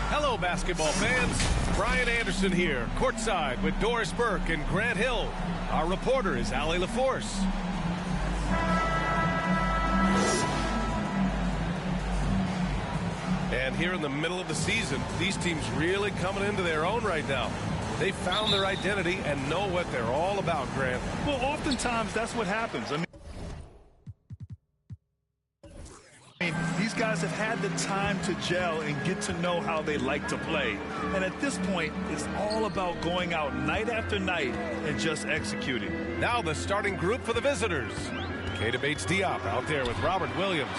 Hello, basketball fans. Brian Anderson here, courtside with Doris Burke and Grant Hill. Our reporter is Allie LaForce. And here in the middle of the season, these teams really coming into their own right now. They found their identity and know what they're all about, Grant. Well, oftentimes that's what happens. I mean, these guys have had the time to gel and get to know how they like to play. And at this point, it's all about going out night after night and just executing. Now the starting group for the visitors. Keita Bates-Diop out there with Robert Williams.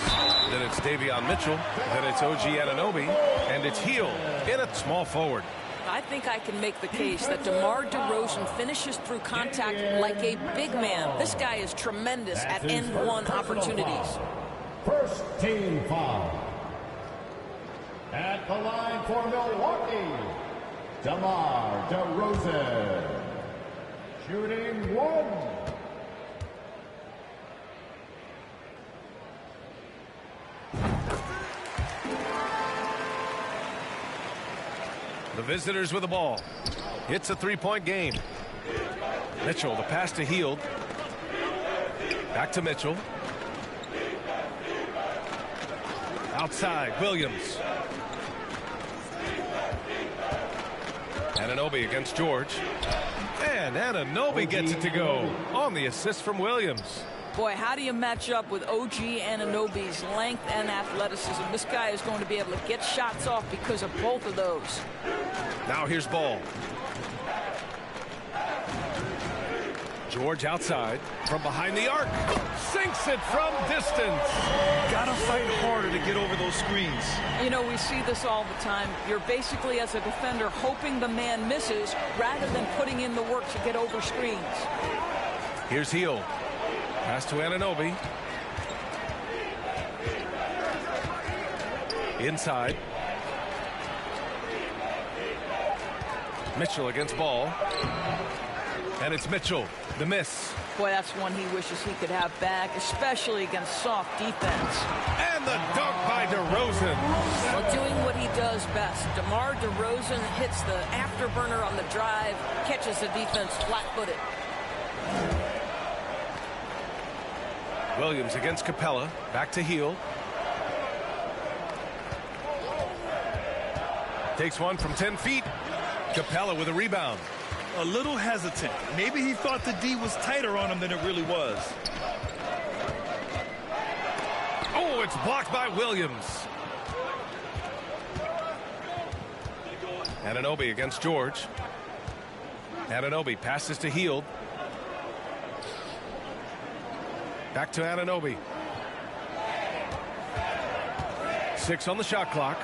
Then it's Davion Mitchell. Then it's OG Anunoby. And it's Hield in at small forward. I think I can make the case that DeMar DeRozan finishes through contact like a big man. This guy is tremendous at end-one opportunities. First team foul. At the line for Milwaukee, DeMar DeRozan. Shooting one. The visitors with the ball. It's a three-point game. Mitchell, the pass to Hield. Back to Mitchell. Outside, Williams. Anunoby against George. And Anunoby gets it to go on the assist from Williams. Boy, how do you match up with OG Anunoby's length and athleticism? This guy is going to be able to get shots off because of both of those. Now here's Ball. George outside from behind the arc. Sinks it from distance. Gotta fight harder to get over those screens. You know, we see this all the time. You're basically, as a defender, hoping the man misses rather than putting in the work to get over screens. Here's Hield. Pass to Anunoby. Inside. Mitchell against Ball. And it's Mitchell. The miss. Boy, that's one he wishes he could have back, especially against soft defense. And the dunk by DeRozan. Well, doing what he does best. DeMar DeRozan hits the afterburner on the drive, catches the defense flat-footed. Williams against Capella. Back to Hield. Takes one from 10 feet. Capella with a rebound. A little hesitant. Maybe he thought the D was tighter on him than it really was. Oh, it's blocked by Williams. Anunoby against George. Anunoby passes to Hield. Back to Anunoby. 6 on the shot clock.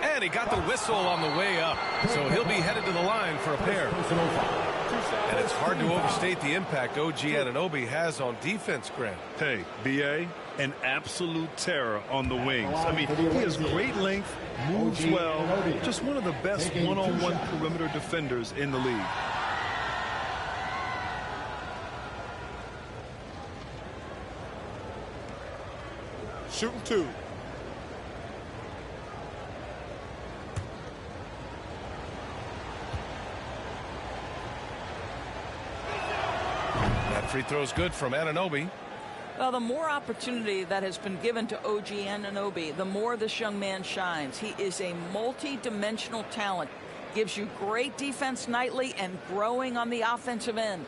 And he got the whistle on the way up. So he'll be headed to the line for a pair. And it's hard to overstate the impact OG Anunoby has on defense, Grant. Hey, BA, an absolute terror on the wings. I mean, he has great length, moves well, just one of the best one-on-one perimeter defenders in the league. Shooting 2. That free throw's good from Anunoby. Well, the more opportunity that has been given to OG Anunoby, the more this young man shines. He is a multi-dimensional talent. Gives you great defense nightly and growing on the offensive end.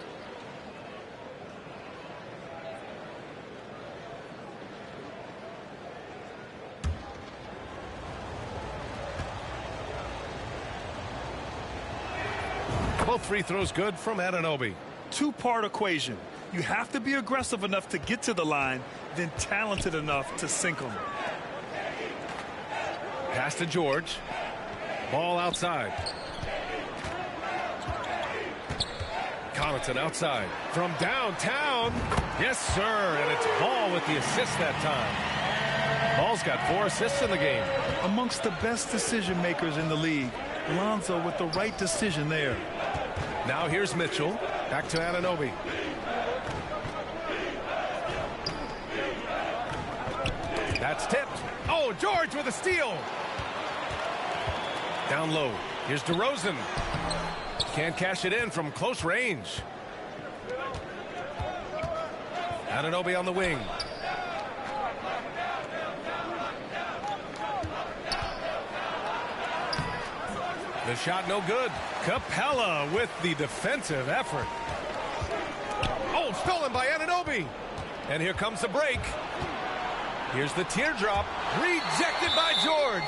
Both free throws good from Anunoby. Two-part equation. You have to be aggressive enough to get to the line, then talented enough to sink them. Pass to George. Ball outside. Connaughton outside. From downtown. Yes, sir. And it's Ball with the assist that time. Ball's got 4 assists in the game. Amongst the best decision makers in the league, Lonzo with the right decision there. Now here's Mitchell. Back to Anunoby. That's tipped. Oh, George with a steal. Down low. Here's DeRozan. Can't cash it in from close range. Anunoby on the wing. The shot no good. Capella with the defensive effort. Oh, stolen by Anunoby. And here comes the break. Here's the teardrop. Rejected by George.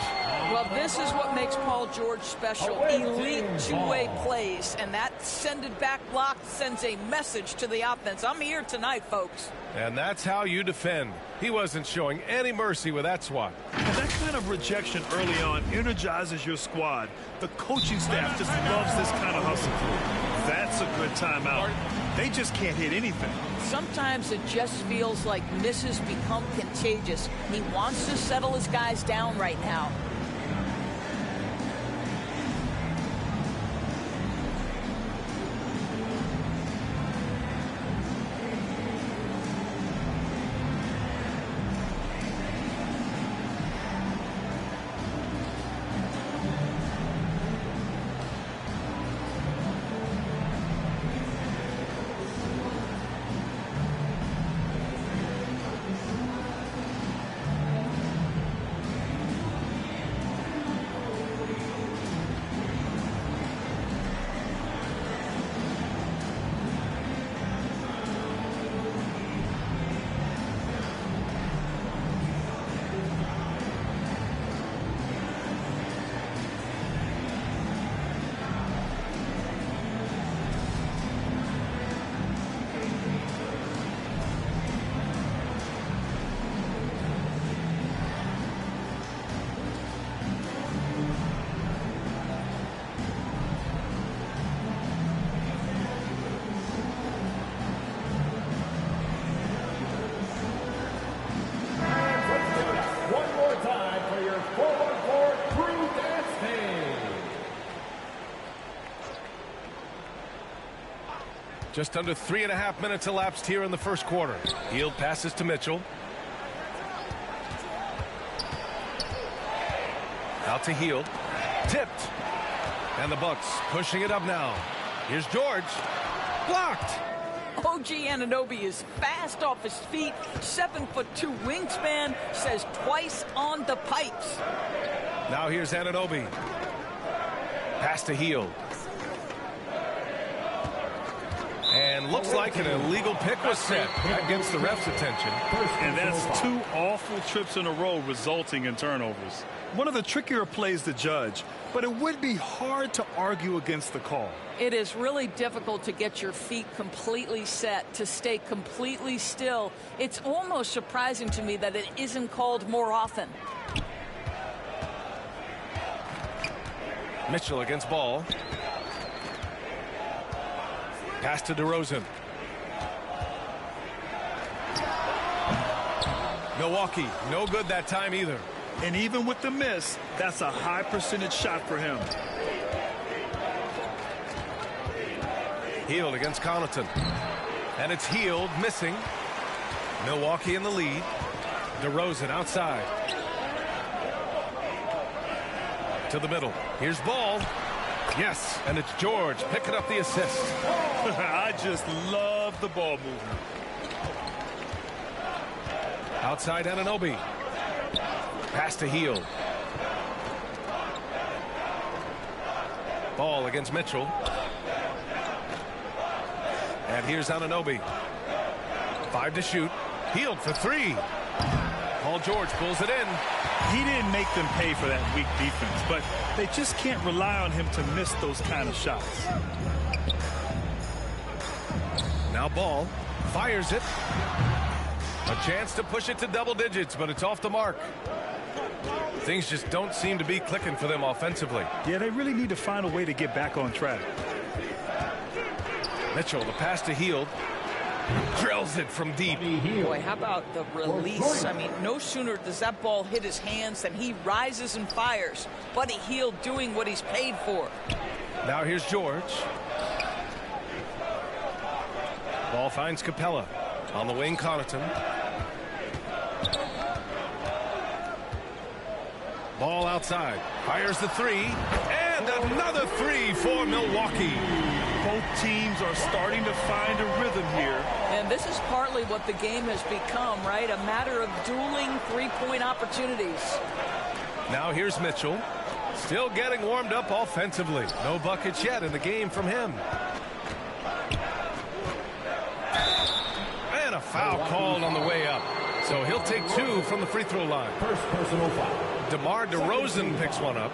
Well, this is what makes Paul George special. Elite two-way plays. And that sended back block sends a message to the offense. I'm here tonight, folks. And that's how you defend. He wasn't showing any mercy with that swat. And that kind of rejection early on energizes your squad. The coaching staff just loves this kind of hustle. That's a good timeout. They just can't hit anything. Sometimes it just feels like misses become contagious. He wants to settle his guys down right now. Just under 3.5 minutes elapsed here in the first quarter. Hield passes to Mitchell. Out to Hield. Tipped. And the Bucks pushing it up now. Here's George. Blocked. OG Anunoby is fast off his feet. 7'2" wingspan. Says twice on the pipes. Now here's Anunoby. Pass to Hield. And looks like an illegal pick was set. That gets the ref's attention. And that's 2 awful trips in a row resulting in turnovers. One of the trickier plays to judge, but it would be hard to argue against the call. It is really difficult to get your feet completely set, to stay completely still. It's almost surprising to me that it isn't called more often. Mitchell against Ball. Pass to DeRozan. Milwaukee, no good that time either. And even with the miss, that's a high percentage shot for him. Hield against Connaughton. And it's Hield missing. Milwaukee in the lead. DeRozan outside. To the middle. Here's Ball. Yes, and it's George picking up the assist. I just love the ball movement. Outside Anunoby. Pass to Hield. Ball against Mitchell. And here's Anunoby. 5 to shoot. Hield for 3. Paul George pulls it in. He didn't make them pay for that weak defense, but they just can't rely on him to miss those kind of shots. Now Ball fires it. A chance to push it to double digits, but it's off the mark. Things just don't seem to be clicking for them offensively. Yeah, they really need to find a way to get back on track. Mitchell, the pass to Hield. Drills it from deep. Boy, how about the release? I mean, no sooner does that ball hit his hands than he rises and fires. Buddy Hield doing what he's paid for. Now here's George. Ball finds Capella. On the wing, Connaughton. Ball outside. Fires the 3. And another 3 for Milwaukee. Both teams are starting to find a rhythm here. And this is partly what the game has become, right? A matter of dueling three-point opportunities. Now here's Mitchell. Still getting warmed up offensively. No buckets yet in the game from him. And a foul called on the way up. So he'll take 2 from the free throw line. First personal foul. DeMar DeRozan picks one up.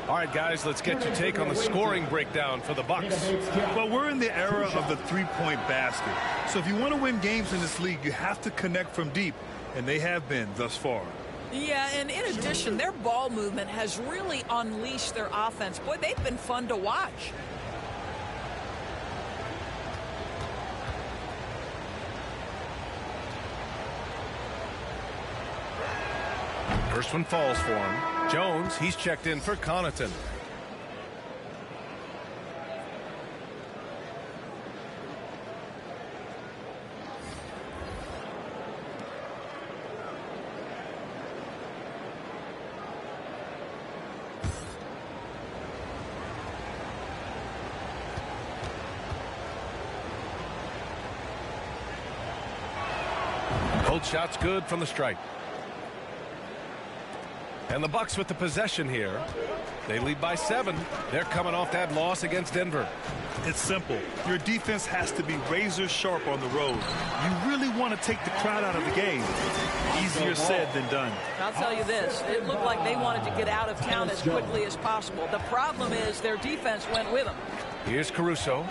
All right, guys, let's get your take on the scoring breakdown for the Bucks. Well, we're in the era of the three-point basket. So if you want to win games in this league, you have to connect from deep, and they have been thus far. Yeah, and in addition, their ball movement has really unleashed their offense. Boy, they've been fun to watch. First one falls for him. Jones, he's checked in for Connaughton. Both shots good from the stripe. And the Bucks with the possession here. They lead by 7. They're coming off that loss against Denver. It's simple. Your defense has to be razor sharp on the road. You really want to take the crowd out of the game. Easier said than done. I'll tell you this. It looked like they wanted to get out of town as quickly as possible. The problem is their defense went with them. Here's Caruso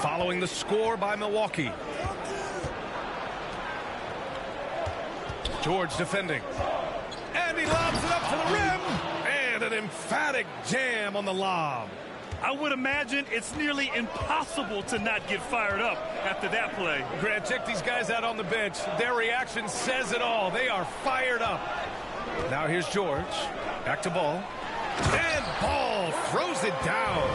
following the score by Milwaukee. George defending. And he lobs it up to the rim. And an emphatic jam on the lob. I would imagine it's nearly impossible to not get fired up after that play. Grant, check these guys out on the bench. Their reaction says it all. They are fired up. Now here's George. Back to Ball. And Ball throws it down.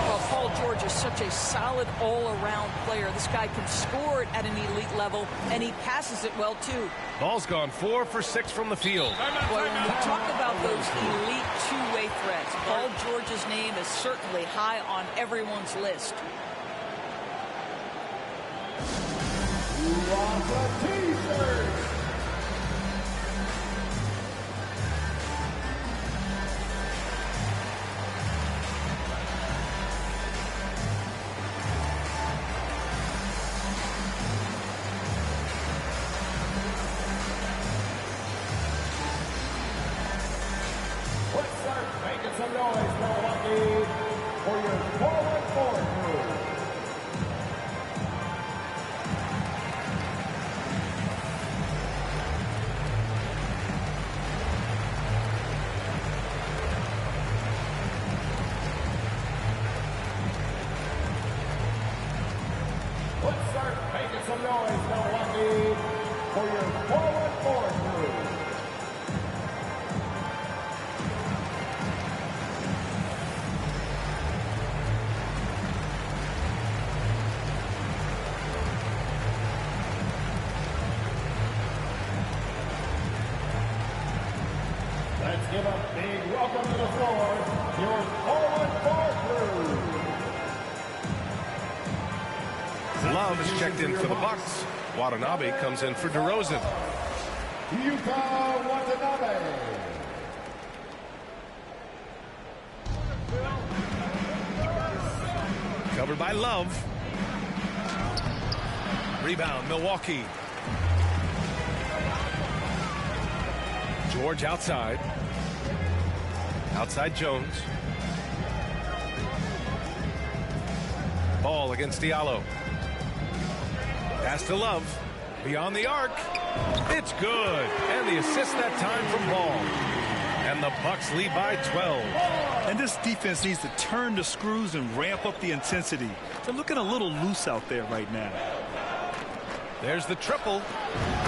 Well, Paul George is such a solid all-around player. This guy can score it at an elite level, and he passes it well, too. Ball's gone 4 for 6 from the field. Well, when we talk about those elite two-way threats, Paul George's name is certainly high on everyone's list. You want the T-shirt. Let's start making some noise, Milwaukee, for your forward crew. Let's start making some noise, Milwaukee, for your forward crew. Let's give a big welcome to the floor, your forward crew. Love is checked in for the Bucks. Watanabe comes in for DeRozan. Yuka Watanabe. Covered by Love. Rebound, Milwaukee. George outside. Outside Jones. Ball against Diallo. Pass to Love. Beyond the arc. It's good. And the assist that time from Ball. And the Bucks lead by 12. And this defense needs to turn the screws and ramp up the intensity. They're looking a little loose out there right now. There's the triple.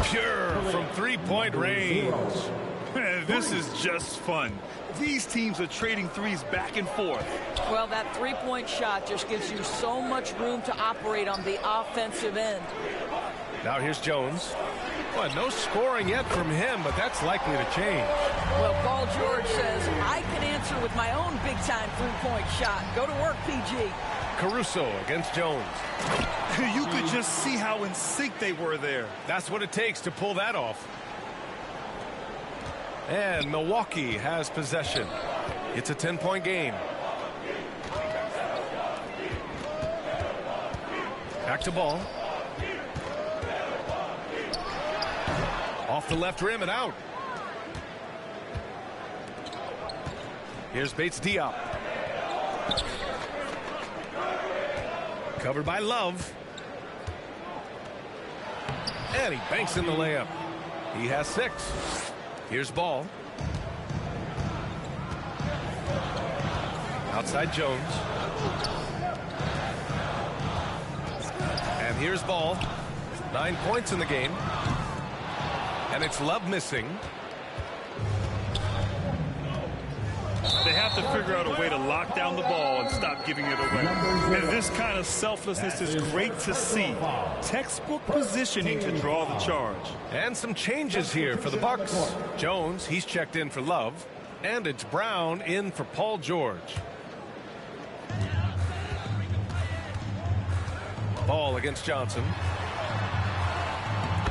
Pure from three-point range. Man, this is just fun. These teams are trading threes back and forth. Well, that three-point shot just gives you so much room to operate on the offensive end. Now here's Jones. Well, no scoring yet from him, but that's likely to change. Well, Paul George says, I can answer with my own big-time three-point shot. Go to work, PG. Caruso against Jones. You could just see how in sync they were there. That's what it takes to pull that off. And Milwaukee has possession. It's a 10-point game. Back to Ball. Off the left rim and out. Here's Bates Diop. Covered by Love. And he banks in the layup. He has 6. Here's Ball. Outside Jones. And here's Ball. 9 points in the game. And it's Love missing. They have to figure out a way to lock down the ball and stop giving it away. And this kind of selflessness is great to see. Textbook positioning to draw the charge. And some changes here for the Bucks. Jones, he's checked in for Love. And it's Brown in for Paul George. Ball against Johnson.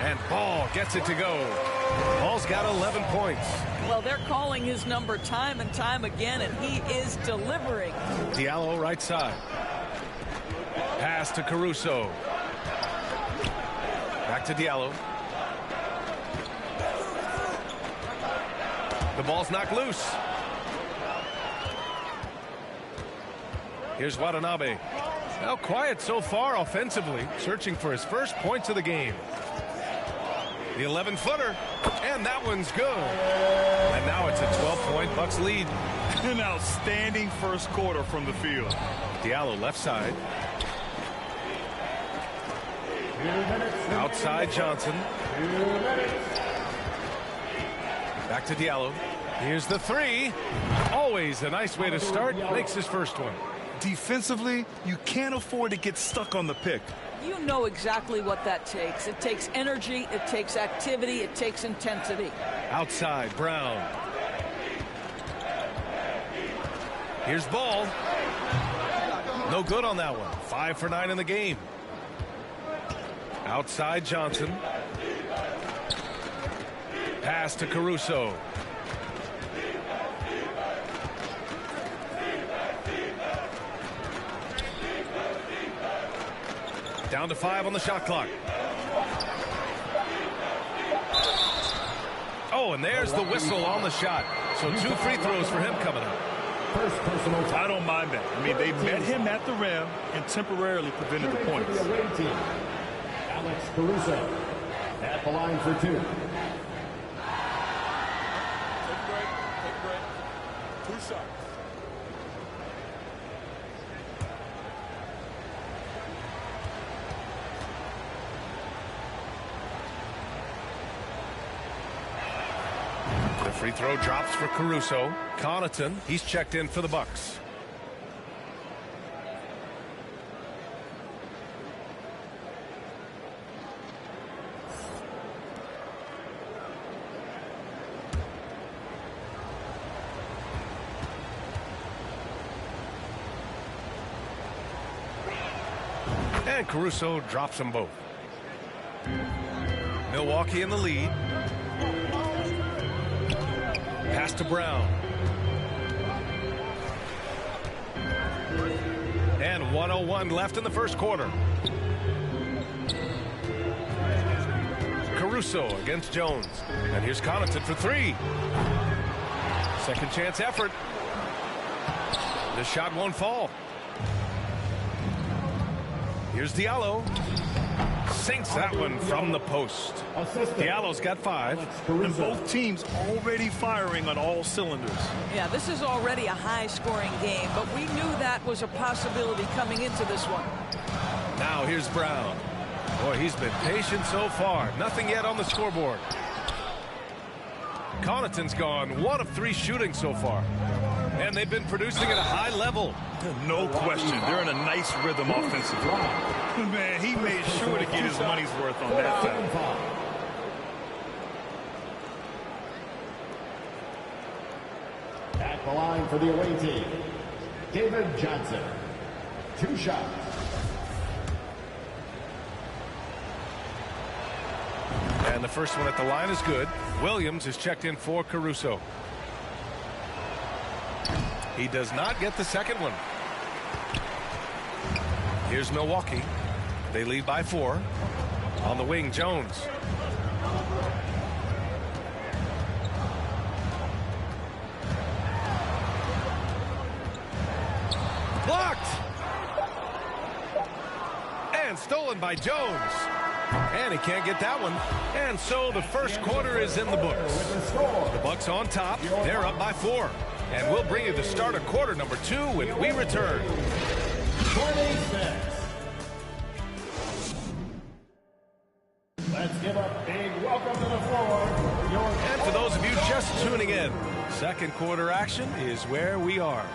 And Ball gets it to go. Ball's got 11 points. Well, they're calling his number time and time again, and he is delivering. Diallo right side. Pass to Caruso. Back to Diallo. The ball's knocked loose. Here's Watanabe. Now quiet so far offensively, searching for his first points of the game. The 11-footer, and that one's good. And now it's a 12-point Bucks lead. An outstanding first quarter from the field. Diallo left side. Outside Johnson. Back to Diallo. Here's the 3. Oh, always a nice way to start. Makes his first one. Defensively, you can't afford to get stuck on the pick. You know exactly what that takes. It takes energy, it takes activity, it takes intensity. Outside, Brown. Here's Ball. No good on that one. 5 for 9 in the game. Outside, Johnson. Pass to Caruso. Down to 5 on the shot clock. Oh, and there's the whistle on the shot. So 2 free throws for him coming up. First personal foul. I don't mind that. I mean, they met him at the rim and temporarily prevented the points. For the away team, Alex Caruso at the line for 2. Take a break. 2 shots. The free throw drops for Caruso. Connaughton, he's checked in for the Bucks. And Caruso drops them both. Milwaukee in the lead. Pass to Brown. And 1:01 left in the first quarter. Caruso against Jones. And here's Connaughton for 3. Second chance effort. The shot won't fall. Here's Diallo. Sinks that one from the post. Diallo's got 5. And both teams already firing on all cylinders. Yeah, this is already a high-scoring game, but we knew that was a possibility coming into this one. Now here's Brown. Boy, he's been patient so far. Nothing yet on the scoreboard. Connaughton's gone 1 of 3 shooting so far. And they've been producing at a high level. No question. They're in a nice rhythm offensively. Man, he made sure to get his money's worth on that foul. At the line for the away team, David Johnson. 2 shots. And the first one at the line is good. Williams is checked in for Caruso. He does not get the second one. Here's Milwaukee. They lead by 4. On the wing, Jones. Blocked! And stolen by Jones. And he can't get that one. And so the first quarter is in the books. The Bucks on top. They're up by 4. And we'll bring you the start of quarter number 2 when we return. 26. Let's give a big welcome to the floor. And for those of you just tuning in, second quarter action is where we are.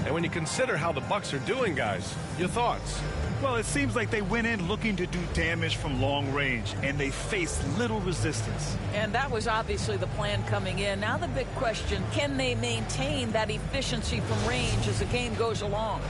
And when you consider how the Bucks are doing, guys, your thoughts? Well, it seems like they went in looking to do damage from long range, and they faced little resistance. And that was obviously the plan coming in. Now the big question, can they maintain that efficiency from range as the game goes along?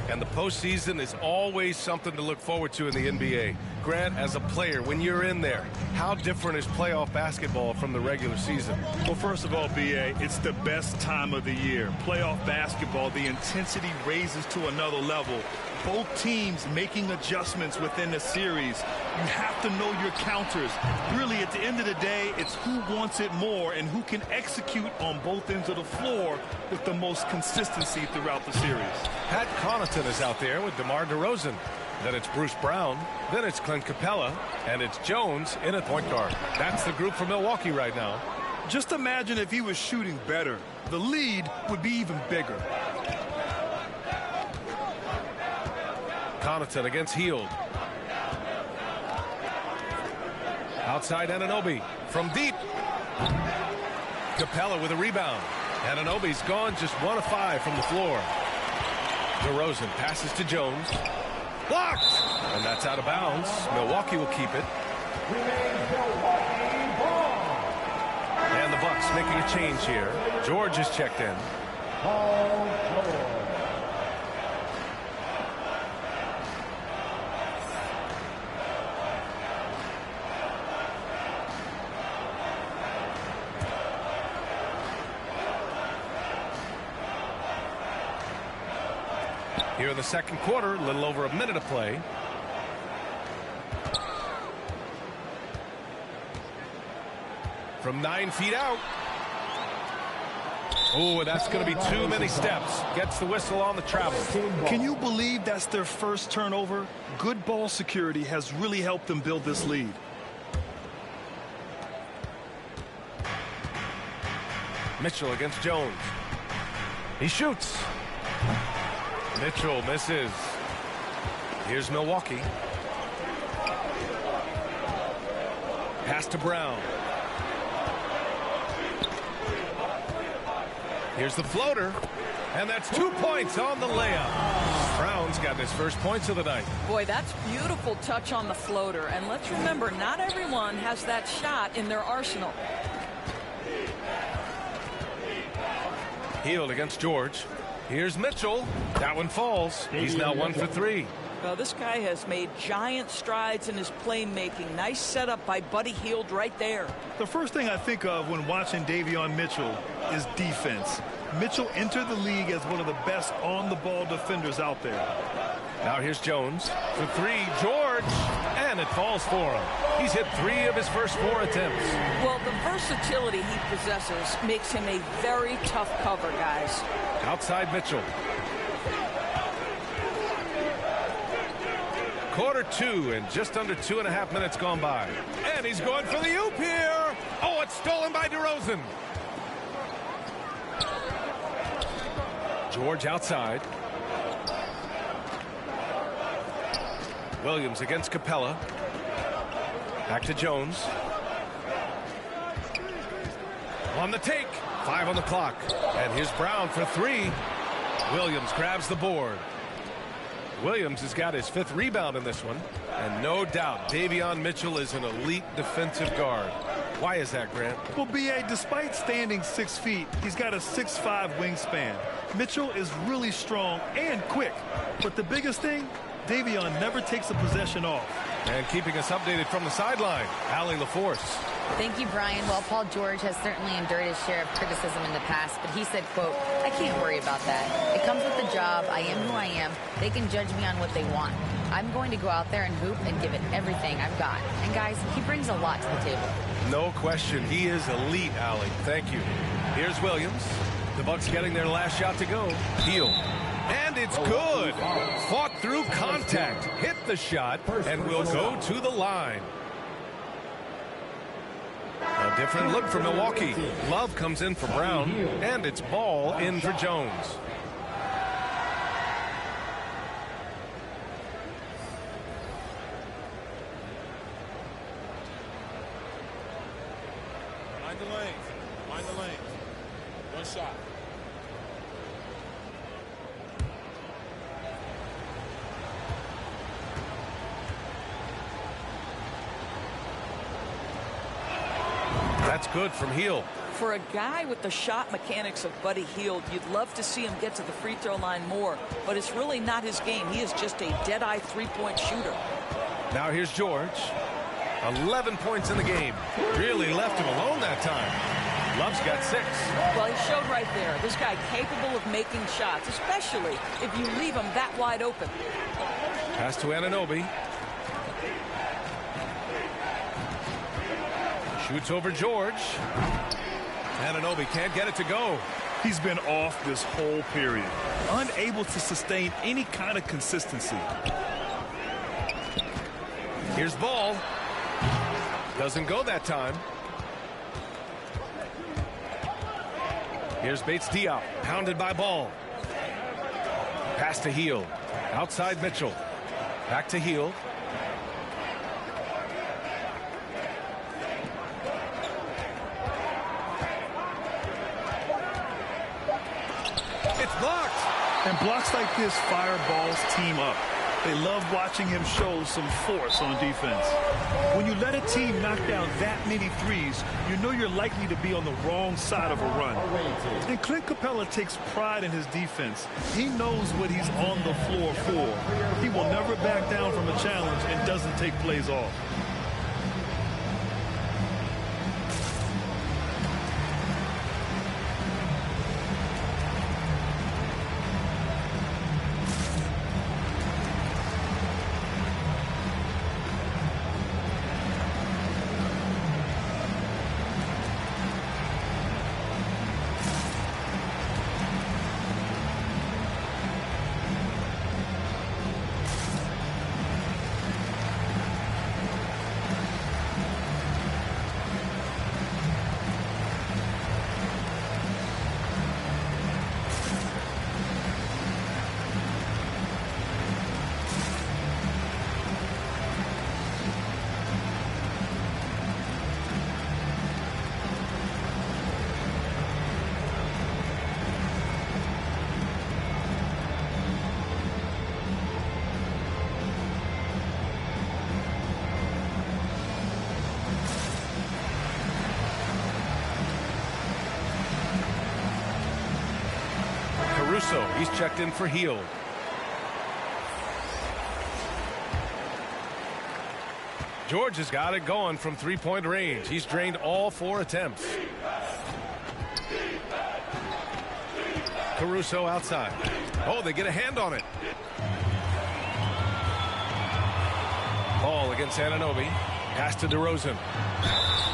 And the postseason is always something to look forward to in the NBA. Grant, as a player, when you're in there, how different is playoff basketball from the regular season? Well, first of all, B.A., it's the best time of the year. Playoff basketball, the intensity raises to another level. Both teams making adjustments within the series. You have to know your counters. Really, at the end of the day, it's who wants it more and who can execute on both ends of the floor with the most consistency throughout the series. Pat Connaughton is out there with DeMar DeRozan. Then it's Bruce Brown. Then it's Clint Capella. And it's Jones in at point guard. That's the group for Milwaukee right now. Just imagine if he was shooting better. The lead would be even bigger. Connaughton against Hield. Outside Anunoby from deep. Capella with a rebound. Anunoby's gone just 1 of 5 from the floor. DeRozan passes to Jones. Blocked! And that's out of bounds. Milwaukee will keep it. And the Bucks making a change here. George is checked in. Here in the second quarter, a little over a minute of play. From 9 feet out. Oh, that's going to be too many steps. Gets the whistle on the travel. Can you believe that's their first turnover? Good ball security has really helped them build this lead. Mitchell against Jones. He shoots. Mitchell misses. Here's Milwaukee. Pass to Brown. Here's the floater. And that's 2 points on the layup. Brown's got his first points of the night. Boy, that's beautiful touch on the floater. And let's remember, not everyone has that shot in their arsenal. Hield against George. Here's Mitchell. That one falls. He's now 1 for 3. Well, this guy has made giant strides in his playmaking. Nice setup by Buddy Hield right there. The first thing I think of when watching Davion Mitchell is defense. Mitchell entered the league as one of the best on-the-ball defenders out there. Now here's Jones for 3. George. And it falls for him. He's hit 3 of his first 4 attempts. Well, the versatility he possesses makes him a very tough cover, guys. Outside Mitchell. Quarter 2 and just under 2.5 minutes gone by. And he's going for the oop here. Oh, it's stolen by DeRozan. George outside. Williams against Capella. Back to Jones. On the take. 5 on the clock. And here's Brown for 3. Williams grabs the board. Williams has got his 5th rebound in this one. And no doubt, Davion Mitchell is an elite defensive guard. Why is that, Grant? Well, B.A., despite standing 6 feet, he's got a 6'5" wingspan. Mitchell is really strong and quick. But the biggest thing, Davion never takes a possession off. And keeping us updated from the sideline, Allie LaForce. Thank you, Brian. Well, Paul George has certainly endured his share of criticism in the past, but he said, quote, "I can't worry about that. It comes with the job. I am who I am. They can judge me on what they want. I'm going to go out there and hoop and give it everything I've got." And guys, he brings a lot to the table. No question. He is elite, Allie. Thank you. Here's Williams. The Bucks getting their last shot to go. Hield. And it's good. Fought through contact. Hit the shot and will go to the line. A different look for Milwaukee. Love comes in for Brown. And it's ball in for Jones. Mind the lane. Mind the lane. One shot. That's good from Hield. For a guy with the shot mechanics of Buddy Hield, you'd love to see him get to the free throw line more, but it's really not his game. He is just a dead-eye three-point shooter. Now here's George. 11 points in the game. Really left him alone that time. Love's got 6. Well, he showed right there. This guy capable of making shots, especially if you leave him that wide open. Pass to Anunoby. Shoots over George. Anunoby can't get it to go. He's been off this whole period, unable to sustain any kind of consistency. Here's Ball. Doesn't go that time. Here's Bates Diop, pounded by Ball. Pass to Hield. Outside Mitchell. Back to Hield. blocked. And blocks like this fire Ball's team up. They love watching him show some force on defense. When you let a team knock down that many threes, you know you're likely to be on the wrong side of a run. And Clint Capella takes pride in his defense. He knows what he's on the floor for. He will never back down from a challenge and doesn't take plays off. He's checked in for Hield. George has got it going from three-point range. He's drained all 4 attempts. Caruso outside. Oh, they get a hand on it. Ball against Anunoby. Pass to DeRozan.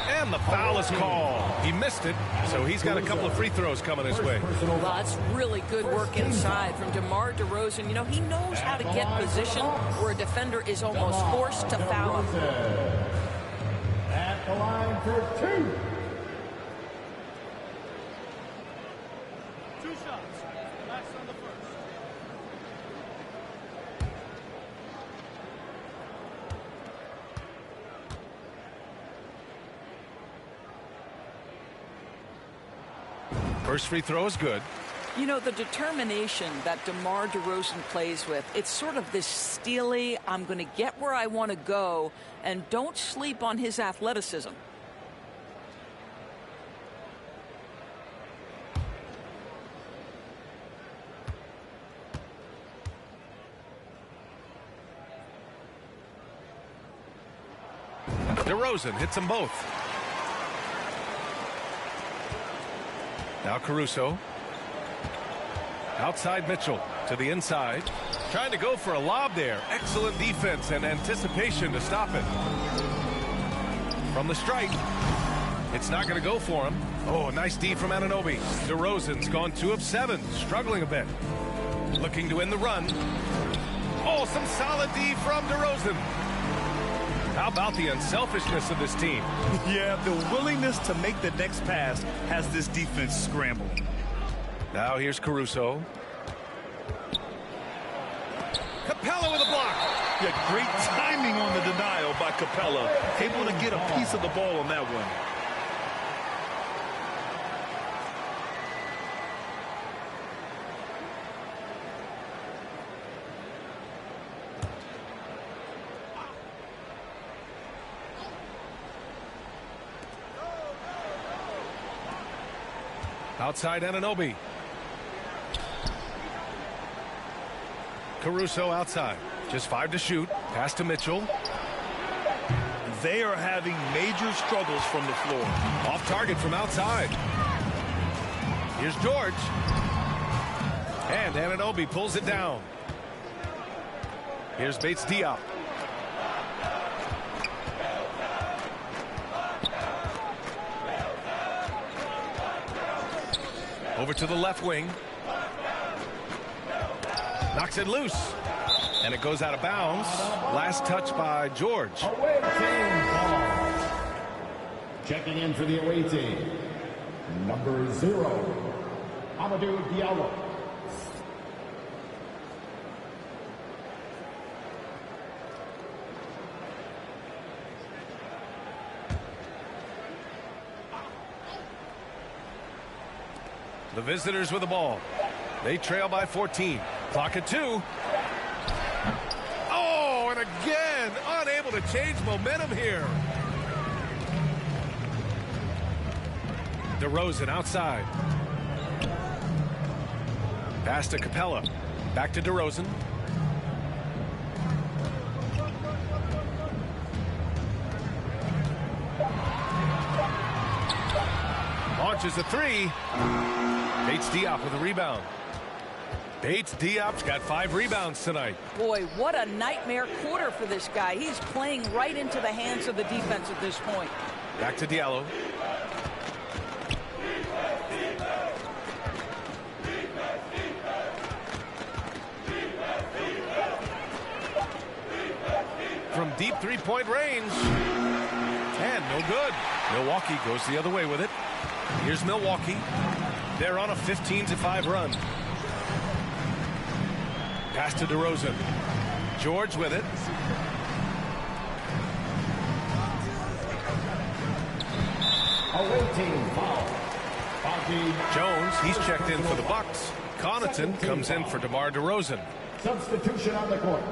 And the foul is called. He missed it, so he's got a couple of free throws coming his way. Well, that's really good work inside from DeMar DeRozan. You know, he knows how to get position where a defender is almost forced to foul him. At the line for 2. 2 shots. Last on the first. First free throw is good. You know, the determination that DeMar DeRozan plays with, it's sort of this steely, I'm going to get where I want to go, and don't sleep on his athleticism. DeRozan hits them both. Now Caruso. Outside Mitchell to the inside. Trying to go for a lob there. Excellent defense and anticipation to stop it. From the strike. It's not going to go for him. Oh, nice D from Anunoby. DeRozan's gone 2 of 7. Struggling a bit. Looking to end the run. Oh, some solid D from DeRozan. How about the unselfishness of this team? Yeah, the willingness to make the next pass has this defense scrambling. Now here's Caruso. Capella with a block. Yeah, great timing on the denial by Capella. Able to get a piece of the ball on that one. Outside Anunoby. Caruso outside. Just 5 to shoot. Pass to Mitchell. They are having major struggles from the floor. Off target from outside. Here's George. And Anunoby pulls it down. Here's Bates Diop. Over to the left wing. Knocks it loose. And it goes out of bounds. Last touch by George. Away team ball. Checking in for the away team. Number 0, Amadou Diallo. The visitors with the ball. They trail by 14. Clock at 2. Oh, and again, unable to change momentum here. DeRozan outside. Pass to Capella. Back to DeRozan. Launches a 3. Bates Diop with a rebound. Bates Diop's got 5 rebounds tonight. Boy, what a nightmare quarter for this guy. He's playing right into the hands of the defense at this point. Back to Diallo. From deep three-point range. And no good. Milwaukee goes the other way with it. Here's Milwaukee. They're on a 15-5 run. Pass to DeRozan. George with it. Away team foul. Jones, he's checked in for the Bucks. Connaughton comes in for DeMar DeRozan. Substitution on the court.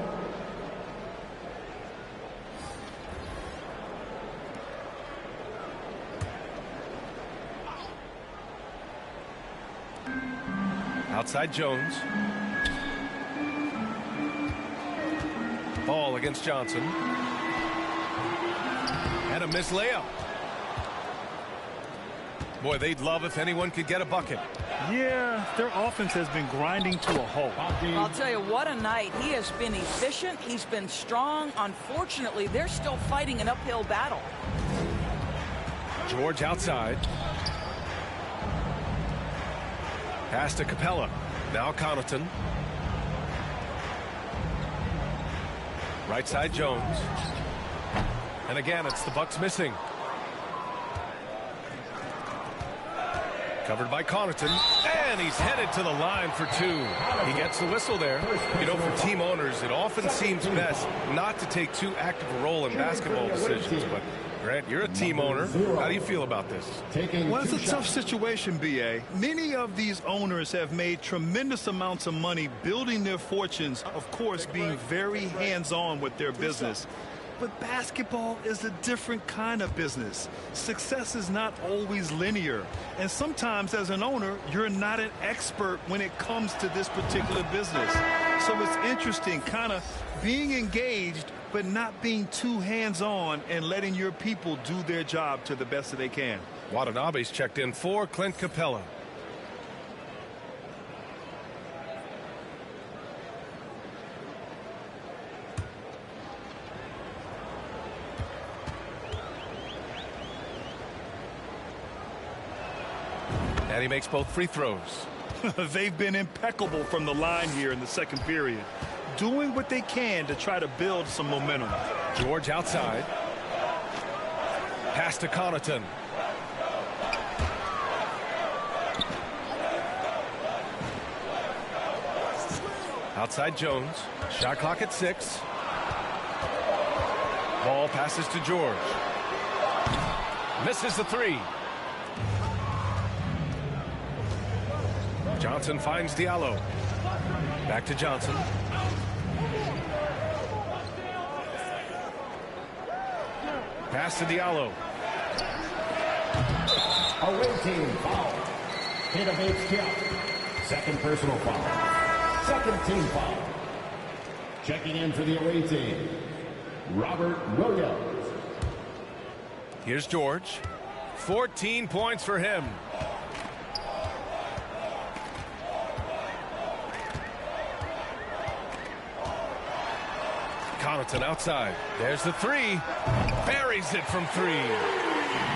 Outside Jones. Ball against Johnson. And a missed layup. Boy, they'd love if anyone could get a bucket. Yeah, their offense has been grinding to a halt. I'll tell you, what a night. He has been efficient. He's been strong. Unfortunately, they're still fighting an uphill battle. George outside. Pass to Capella. Now Connaughton. Right side Jones. And again, it's the Bucks missing. Covered by Connaughton. And he's headed to the line for 2. He gets the whistle there. You know, for team owners, it often seems best not to take too active a role in basketball decisions. But, Grant, you're a team owner. How do you feel about this? Well, it's a tough situation, B.A. Many of these owners have made tremendous amounts of money building their fortunes, of course, being very hands-on with their business. But basketball is a different kind of business. Success is not always linear. And sometimes as an owner, you're not an expert when it comes to this particular business. So it's interesting kind of being engaged, but not being too hands-on and letting your people do their job to the best that they can. Watanabe's checked in for Clint Capella. And he makes both free throws. They've been impeccable from the line here in the second period, doing what they can to try to build some momentum. George outside. Pass to Connaughton. Outside Jones. Shot clock at 6. Ball passes to George. Misses the 3. Johnson finds Diallo. Back to Johnson. Pass to Diallo. Away team foul. Hit a Bates Diop. Second personal foul. Second team foul. Checking in for the away team, Robert Williams. Here's George. 14 points for him. Connaughton outside. There's the 3. Buries it from 3.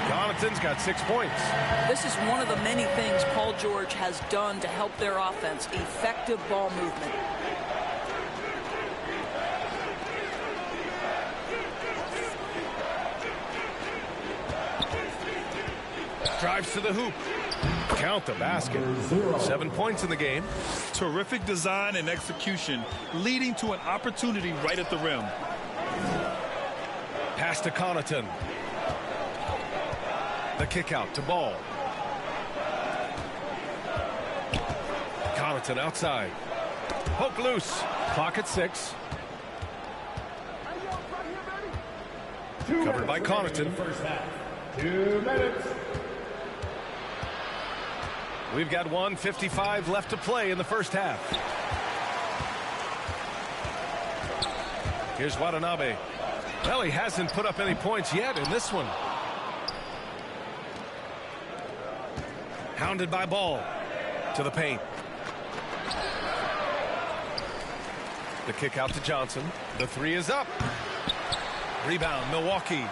Connaughton's got 6 points. This is one of the many things Paul George has done to help their offense. Effective ball movement. Drives to the hoop. Count the basket. 7 points in the game. Terrific design and execution, leading to an opportunity right at the rim. Pass to Connaughton. The kick out to Ball. Connaughton outside. Poke loose. Clock at 6. Covered by Connaughton. 2 minutes. We've got 1:55 left to play in the first half. Here's Watanabe. Well, he hasn't put up any points yet in this one. Hounded by Ball. To the paint. The kick out to Johnson. The 3 is up. Rebound, Milwaukee.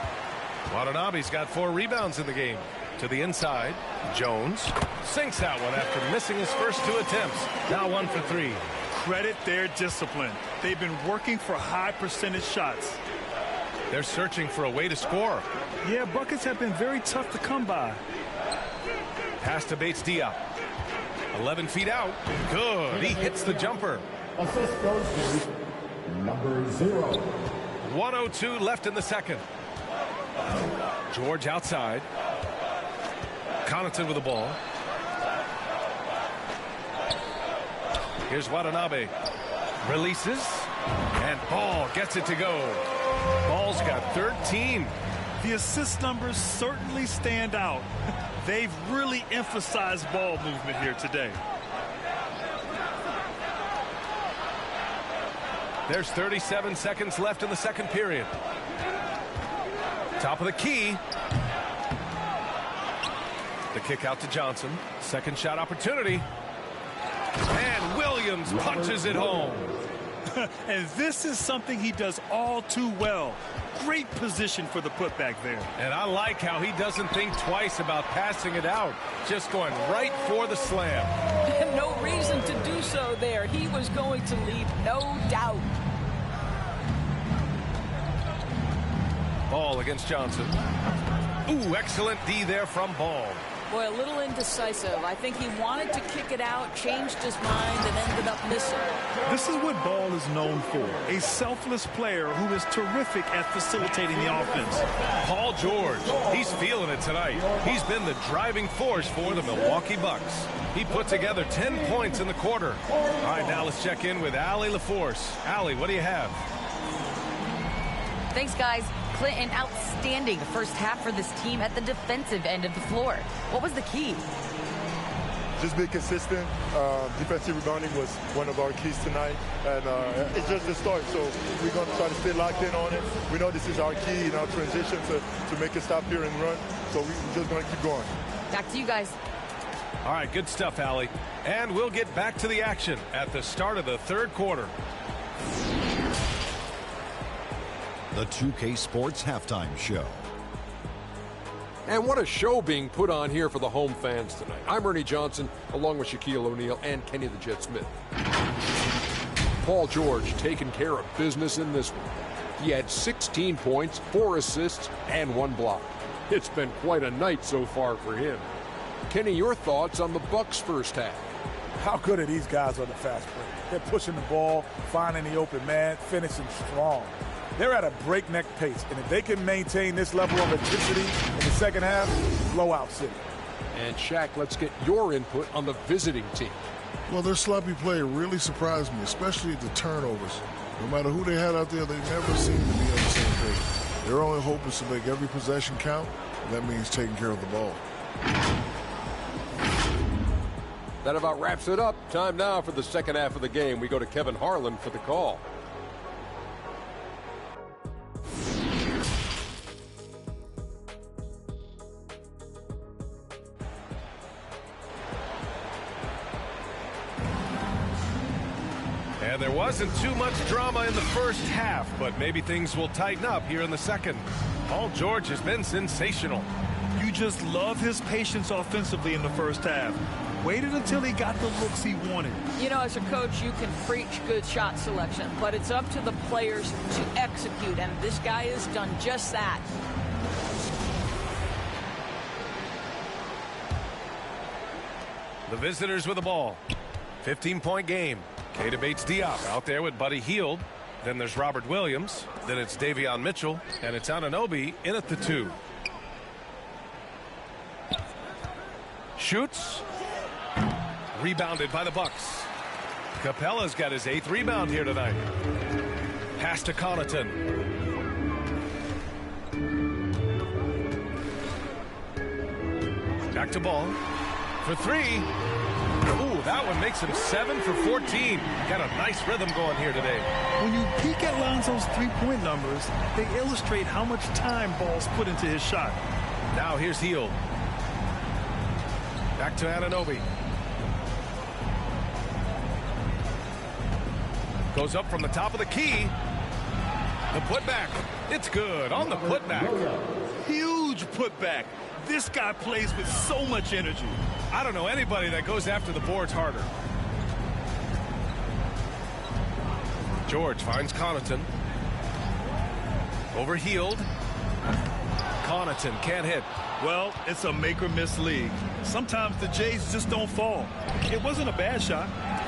Watanabe's got 4 rebounds in the game. To the inside. Jones sinks that one after missing his first 2 attempts. Now 1 for 3. Credit their discipline. They've been working for high percentage shots. They're searching for a way to score. Yeah, buckets have been very tough to come by. Pass to Bates-Diop. 11 feet out. Good. He hits the jumper. Assist goes to number 0. 1:02 left in the second. George outside. Connaughton with the ball. Here's Watanabe. Releases. And Ball gets it to go. Ball's got 13. The assist numbers certainly stand out. They've really emphasized ball movement here today. There's 37 seconds left in the second period. Top of the key. The kick out to Johnson. Second shot opportunity. And Williams punches it home. And this is something he does all too well. Great position for the putback there. And I like how he doesn't think twice about passing it out. Just going right for the slam. No reason to do so there. He was going to leave, no doubt. Ball against Johnson. Ooh, excellent D there from Ball. Boy, a little indecisive. I think he wanted to kick it out, changed his mind, and ended up missing. This is what Ball is known for. A selfless player who is terrific at facilitating the offense. Paul George, he's feeling it tonight. He's been the driving force for the Milwaukee Bucks. He put together 10 points in the quarter. All right, now let's check in with Allie LaForce. Allie, what do you have? Thanks, guys. Clinton, outstanding first half for this team at the defensive end of the floor. What was the key? Just be consistent. Defensive rebounding was one of our keys tonight, and it's just the start. So we're going to try to stay locked in on it. We know this is our key in our transition to make it stop here and run. So we're just going to keep going. Back to you guys. All right, good stuff, Allie. And we'll get back to the action at the start of the third quarter. The 2K Sports Halftime Show. And what a show being put on here for the home fans tonight. I'm Ernie Johnson, along with Shaquille O'Neal and Kenny the Jet Smith. Paul George taking care of business in this one. He had 16 points, 4 assists, and 1 block. It's been quite a night so far for him. Kenny, your thoughts on the Bucks' first half? How good are these guys on the fast break? They're pushing the ball, finding the open man, finishing strong. They're at a breakneck pace, and if they can maintain this level of intensity in the second half, blowout city. And Shaq, let's get your input on the visiting team. Well, their sloppy play really surprised me, especially the turnovers. No matter who they had out there, they never seem to be on the same page. Their only hope is to make every possession count, and that means taking care of the ball. That about wraps it up. Time now for the second half of the game. We go to Kevin Harlan for the call. And there wasn't too much drama in the first half, but maybe things will tighten up here in the second. Paul George has been sensational. You just love his patience offensively in the first half. Waited until he got the looks he wanted. You know, as a coach, you can preach good shot selection, but it's up to the players to execute, and this guy has done just that. The visitors with the ball. 15-point game. Keita Bates-Diop out there with Buddy Hield. Then there's Robert Williams. Then it's Davion Mitchell. And it's Anunoby in at the 2. Shoots. Rebounded by the Bucks. Capella's got his 8th rebound here tonight. Pass to Connaughton. Back to Ball for 3. Ooh, that one makes him 7 for 14. Got a nice rhythm going here today. When you peek at Lonzo's three-point numbers, they illustrate how much time Ball's put into his shot. Now here's Hield. Back to Anunoby. Goes up from the top of the key. The putback. It's good on the putback. Huge putback. This guy plays with so much energy. I don't know anybody that goes after the boards harder. George finds Connaughton. Over Hield. Connaughton can't hit. Well, it's a make-or-miss league. Sometimes the Jays just don't fall. It wasn't a bad shot.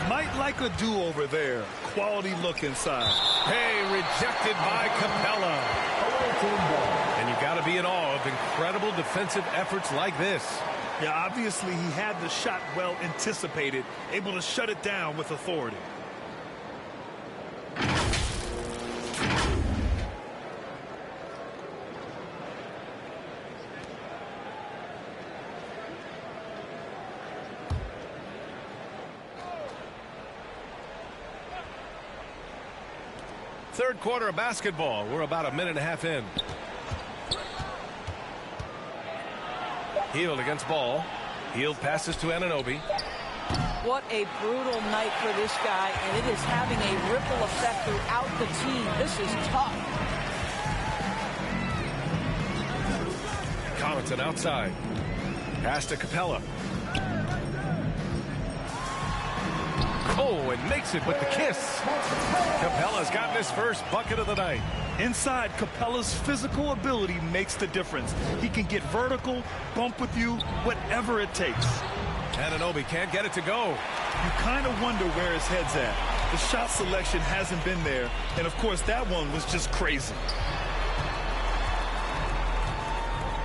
Might like a do-over there. Quality look inside. Hey, rejected by Capella. And you got to be in awe of incredible defensive efforts like this. Yeah, obviously he had the shot well anticipated, able to shut it down with authority. Third quarter of basketball. We're about a minute and a half in. Hield against Ball. Hield passes to Anunoby. What a brutal night for this guy, and it is having a ripple effect throughout the team. This is tough. Connaughton outside. Pass to Capella. Oh, and makes it with the kiss. Capella's gotten his first bucket of the night. Inside, Capella's physical ability makes the difference. He can get vertical, bump with you, whatever it takes. Anunoby can't get it to go. You kind of wonder where his head's at. The shot selection hasn't been there, and of course that one was just crazy.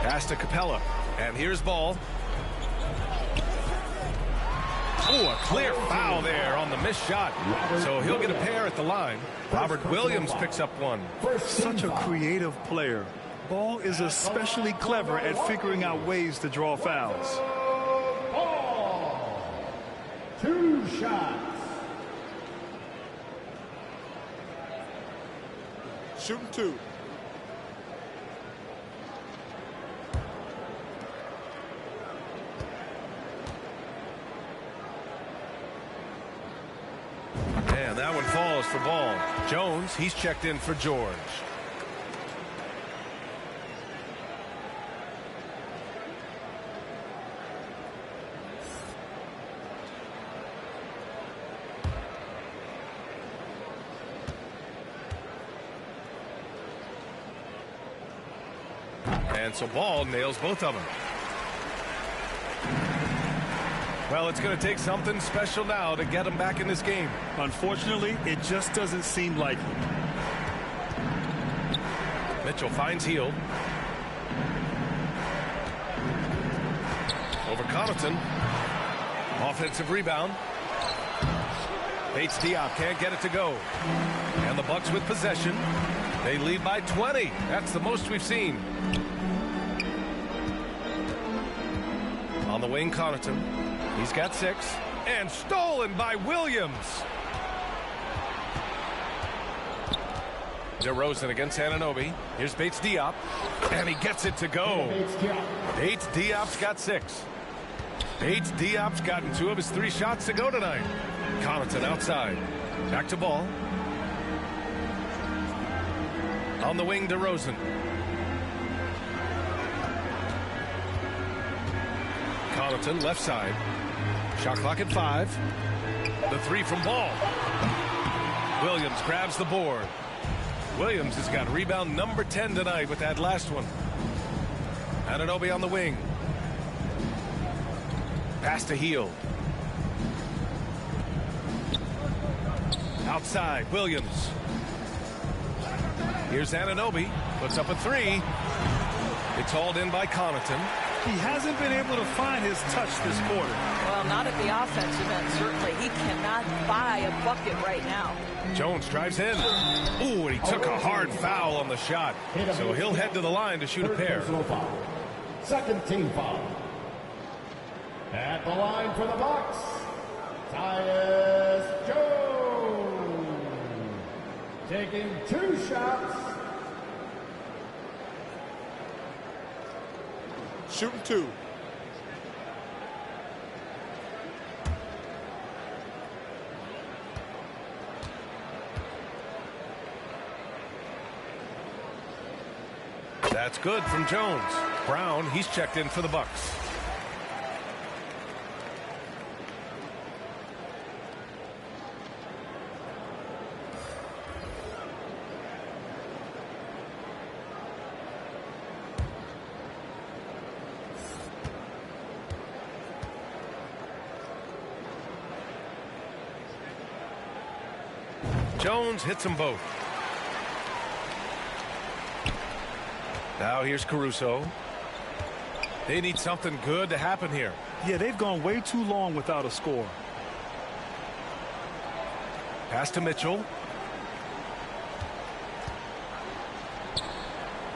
Pass to Capella, and here's Ball. Oh, a clear foul there on the missed shot. So he'll get a pair at the line. Robert Williams picks up one. Such a creative player. Ball is especially clever at figuring out ways to draw fouls. Ball. 2 shots. Shooting 2. And that one falls for Ball. Jones, he's checked in for George. And so Ball nails both of them. Well, it's going to take something special now to get him back in this game. Unfortunately, it just doesn't seem likely. Mitchell finds Hield. Over Connaughton. Offensive rebound. Bates Diop can't get it to go. And the Bucks with possession. They lead by 20. That's the most we've seen. On the wing, Connaughton. He's got 6. And stolen by Williams. DeRozan against Anunoby. Here's Bates Diop. And he gets it to go. Bates Diop's got 6. Bates Diop's gotten 2 of his 3 shots to go tonight. Connaughton outside. Back to Ball. On the wing, DeRozan. Connaughton left side. Shot clock at 5. The 3 from Ball. Williams grabs the board. Williams has got rebound number 10 tonight with that last one. Anunoby on the wing. Pass to Hield. Outside, Williams. Here's Anunoby. Puts up a 3. It's hauled in by Connaughton. He hasn't been able to find his touch this quarter. Well, not at the offensive end, certainly. He cannot buy a bucket right now. Jones drives in. Ooh, and he took a hard foul on the shot. So he'll head to the line to shoot a pair. Second team foul. At the line for the Bucks, Tyus Jones. Taking 2 shots. Shooting 2. That's good from Jones. Brown, he's checked in for the Bucks. Jones hits them both. Now here's Caruso. They need something good to happen here. Yeah, they've gone way too long without a score. Pass to Mitchell.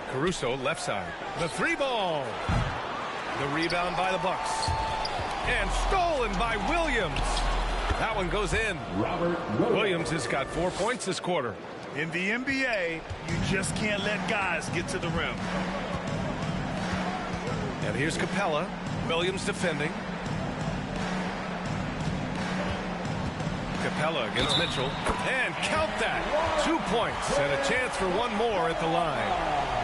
Caruso left side. The 3-ball. The rebound by the Bucks. And stolen by Williams. That one goes in. Williams has got 4 points this quarter. In the NBA, you just can't let guys get to the rim. And here's Capella. Williams defending. Capella against Mitchell. And count that. 2 points and a chance for one more at the line.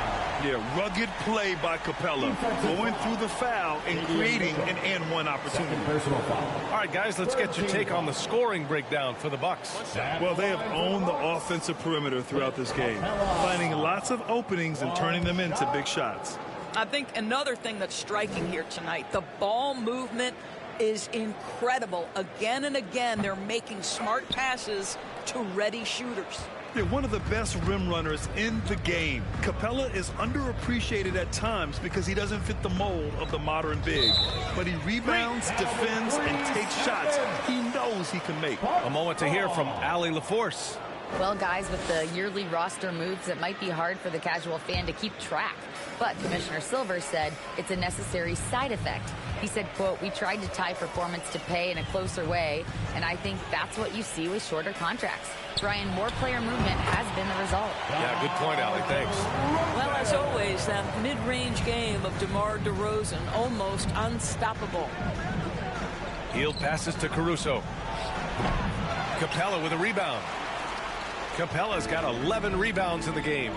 Yeah, rugged play by Capella, going through the foul and creating an and-one opportunity. All right, guys, let's get your take on the scoring breakdown for the Bucks. Well, they have owned the offensive perimeter throughout this game, finding lots of openings and turning them into big shots. I think another thing that's striking here tonight, the ball movement is incredible. Again and again, they're making smart passes to ready shooters. They're one of the best rim runners in the game. Capella is underappreciated at times because he doesn't fit the mold of the modern big. But he rebounds, defends, and takes shots he knows he can make. A moment to hear from Allie LaForce. Well, guys, with the yearly roster moves, it might be hard for the casual fan to keep track. But Commissioner Silver said it's a necessary side effect. He said, quote, "We tried to tie performance to pay in a closer way, and I think that's what you see with shorter contracts." Brian, more player movement has been the result. Yeah, good point, Allie. Thanks. Well, as always, that mid-range game of DeMar DeRozan, almost unstoppable. Hield passes to Caruso. Capella with a rebound. Capella's got 11 rebounds in the game.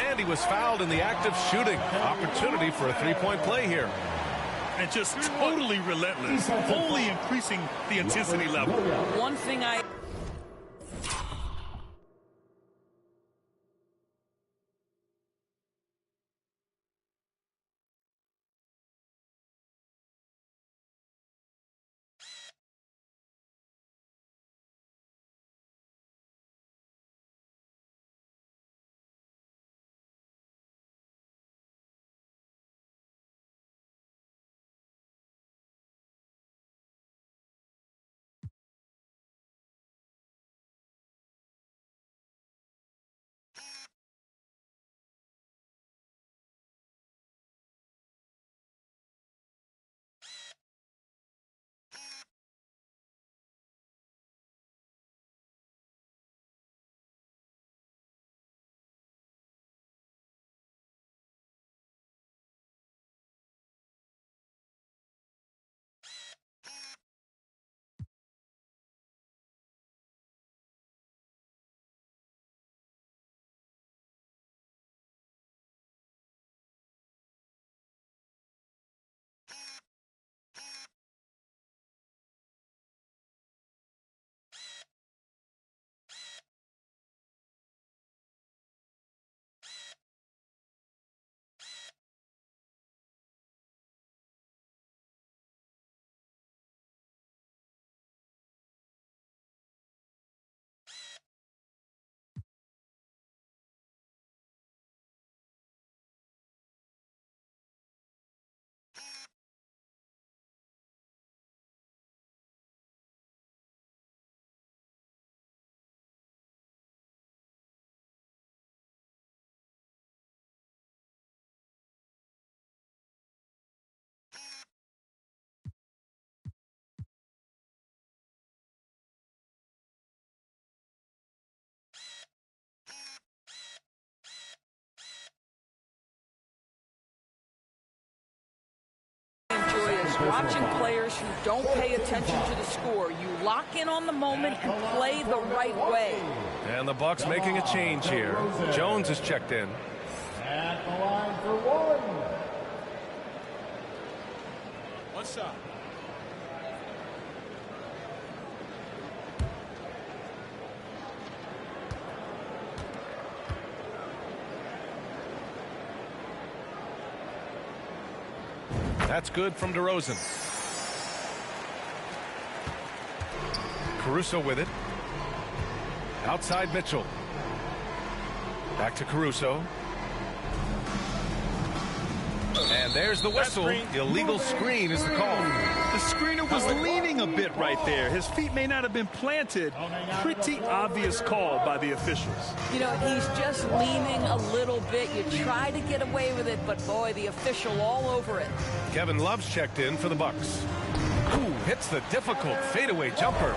And he was fouled in the act of shooting. Opportunity for a three-point play here. And just totally relentless, only increasing the intensity level. One thing I watching players who don't pay attention to the score. You lock in on the moment and play the right way. And the Bucks making a change here. Jones is checked in. At the line for one. One shot. That's good from DeRozan. Caruso with it. Outside Mitchell. Back to Caruso. And there's the whistle. Illegal screen is the call. The screener was leaning a bit right there. His feet may not have been planted. Pretty obvious call by the officials. You know, he's just leaning a little bit. You try to get away with it, but boy, the official all over it. Kevin Love's checked in for the Bucks. Ooh, hits the difficult fadeaway jumper.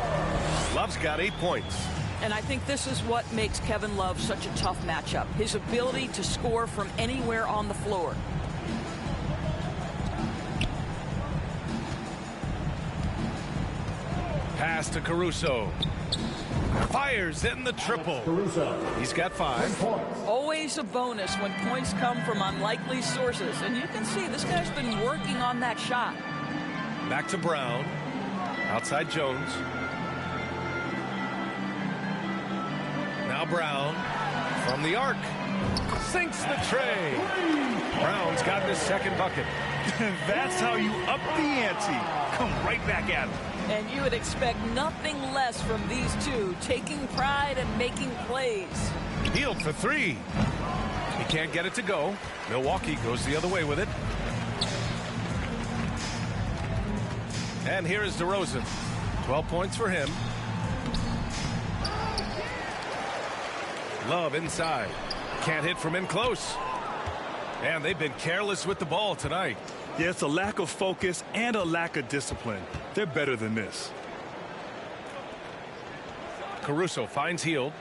Love's got 8 points. And I think this is what makes Kevin Love such a tough matchup. His ability to score from anywhere on the floor. Pass to Caruso. Fires in the triple. He's got 5. Always a bonus when points come from unlikely sources. And you can see this guy's been working on that shot. Back to Brown. Outside Jones. Now Brown from the arc. Sinks the tray. Brown's got his second bucket. That's how you up the ante. Come right back at him. And you would expect nothing less from these two, taking pride and making plays. Hield for 3. He can't get it to go. Milwaukee goes the other way with it. And here is DeRozan. 12 points for him. Love inside. Can't hit from in close. And they've been careless with the ball tonight. Yeah, it's a lack of focus and a lack of discipline. They're better than this. Caruso finds Hield.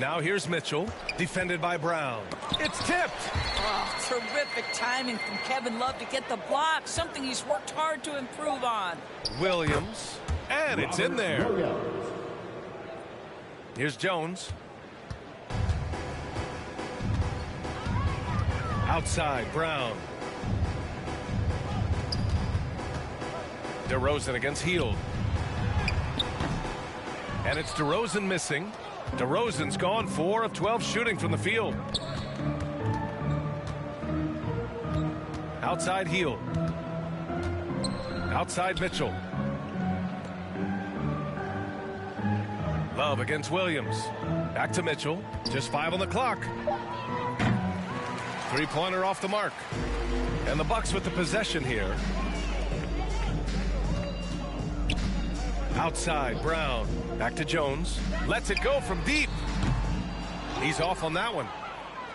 Now here's Mitchell, defended by Brown. It's tipped. Oh, terrific timing from Kevin Love to get the block, something he's worked hard to improve on. Williams, and it's in there. Here's Jones. Outside, Brown. DeRozan against Hield. And it's DeRozan missing. DeRozan's gone 4 of 12 shooting from the field. Outside Hield. Outside Mitchell. Love against Williams. Back to Mitchell. Just 5 on the clock. 3-pointer off the mark. And the Bucks with the possession here. Outside, Brown. Back to Jones. Lets it go from deep. He's off on that one.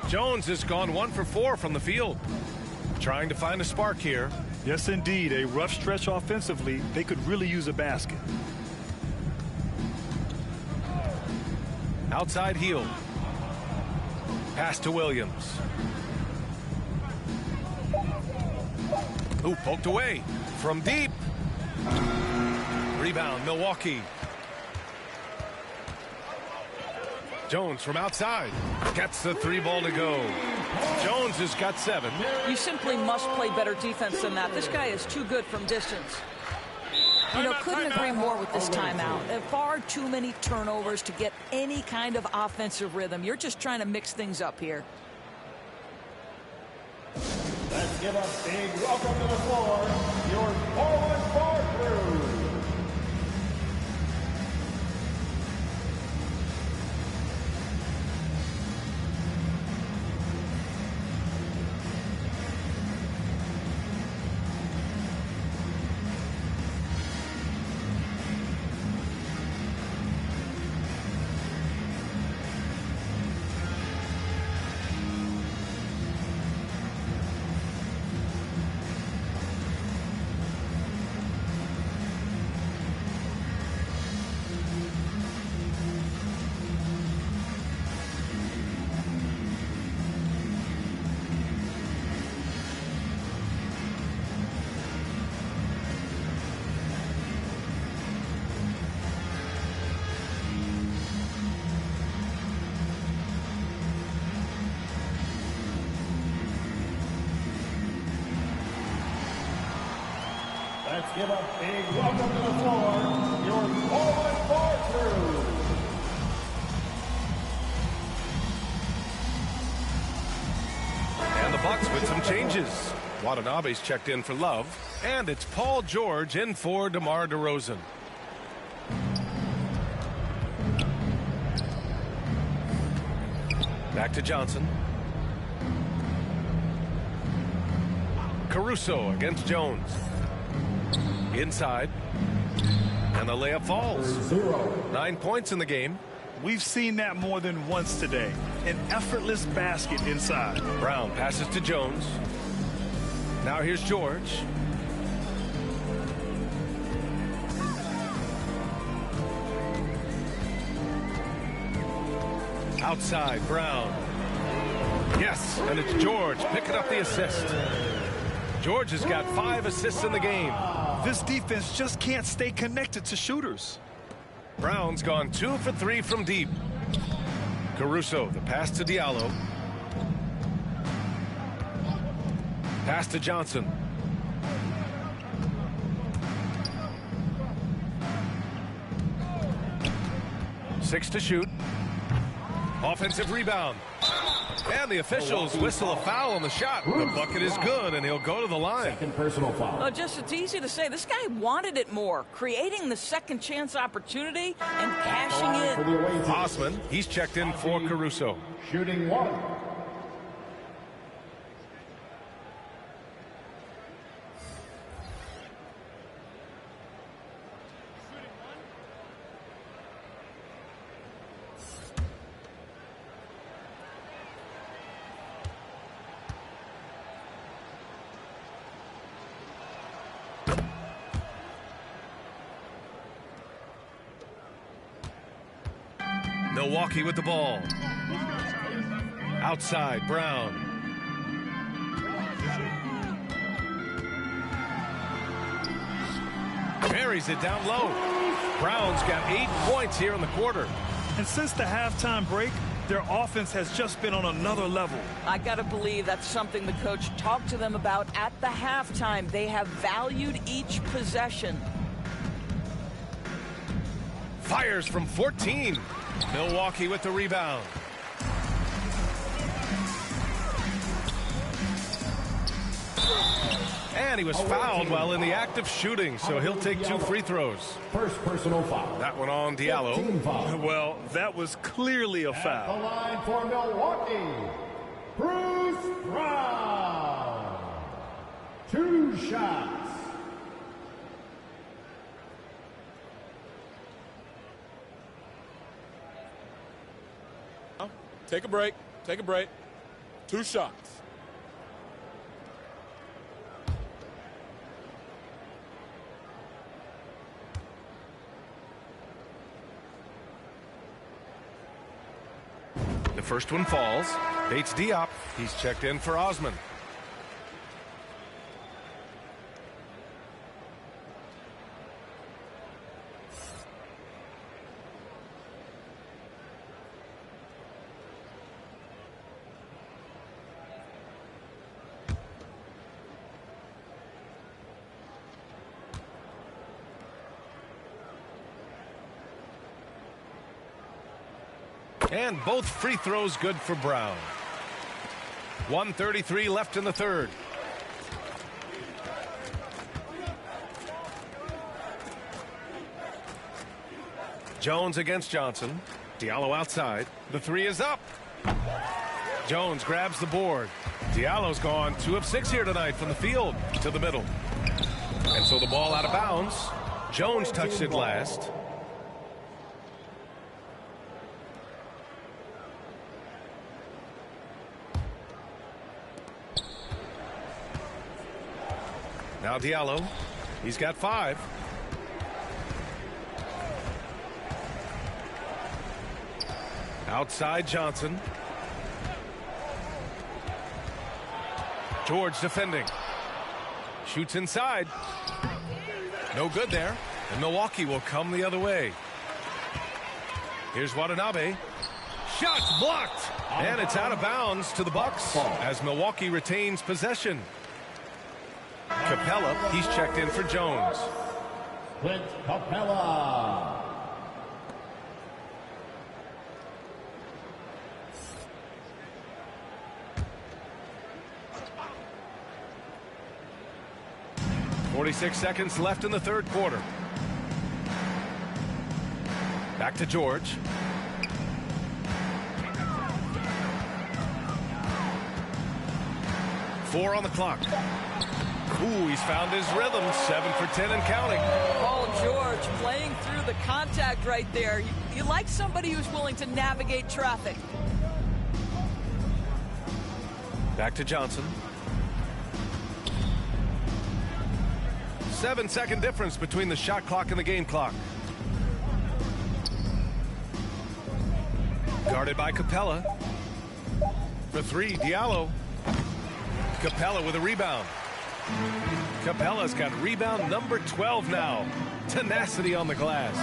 Jones has gone 1 for 4 from the field. Trying to find a spark here. Yes, indeed. A rough stretch offensively. They could really use a basket. Outside Hield. Pass to Williams. Ooh, poked away from deep. Rebound, Milwaukee. Jones from outside. Gets the 3 ball to go. Jones has got 7. You simply must play better defense than that. This guy is too good from distance. You know, couldn't agree more with this timeout. Far too many turnovers to get any kind of offensive rhythm. You're just trying to mix things up here. Let's give a big welcome to the floor, your forward bar crew. Let's give a big welcome to the floor, your forward bar crew. And the Bucks with some changes. Watanabe's checked in for Love, and it's Paul George in for DeMar DeRozan. Back to Johnson. Caruso against Jones. Inside. And the layup falls. 9 points in the game. We've seen that more than once today. An effortless basket inside. Brown passes to Jones. Now here's George. Outside, Brown. Yes, and it's George picking up the assist. George has got 5 assists in the game. This defense just can't stay connected to shooters. Brown's gone 2 for 3 from deep. Caruso, the pass to Diallo. Pass to Johnson. Six to shoot. Offensive rebound. And the officials whistle a foul on the shot. The bucket is good, and he'll go to the line. Second personal foul. Well, just it's easy to say. This guy wanted it more, creating the second chance opportunity and cashing in. Osman, he's checked in for Caruso. Shooting 1. Milwaukee with the ball. Outside, Brown. Buries it down low. Brown's got 8 points here in the quarter. And since the halftime break, their offense has just been on another level. I got to believe that's something the coach talked to them about at the halftime. They have valued each possession. Fires from 14. Milwaukee with the rebound. And he was fouled while in the act of shooting, so he'll take 2 free throws. First personal foul. That one on Diallo. Well, that was clearly a foul. At the line for Milwaukee, Bruce Brown. 2 shots. Take a break. Take a break. 2 shots. The first one falls. Bates Diop. He's checked in for Osman. And both free throws good for Brown. 1:33 left in the third. Jones against Johnson. Diallo outside. The 3 is up. Jones grabs the board. Diallo's gone 2 of 6 here tonight from the field to the middle. And so the ball out of bounds. Jones touched it last. Now Diallo, he's got 5. Outside Johnson. George defending. Shoots inside. No good there. And Milwaukee will come the other way. Here's Watanabe. Shots blocked. And it's out of bounds to the Bucks as Milwaukee retains possession. Capella, he's checked in for Jones. Clint Capella. .46 seconds left in the third quarter. Back to George. Four on the clock. Ooh, he's found his rhythm. 7 for 10 and counting. Paul George playing through the contact right there. You like somebody who's willing to navigate traffic. Back to Johnson. 7-second difference between the shot clock and the game clock. Guarded by Capella. For three, Diallo. Capella with a rebound. Capella's got rebound number 12 now. Tenacity on the glass.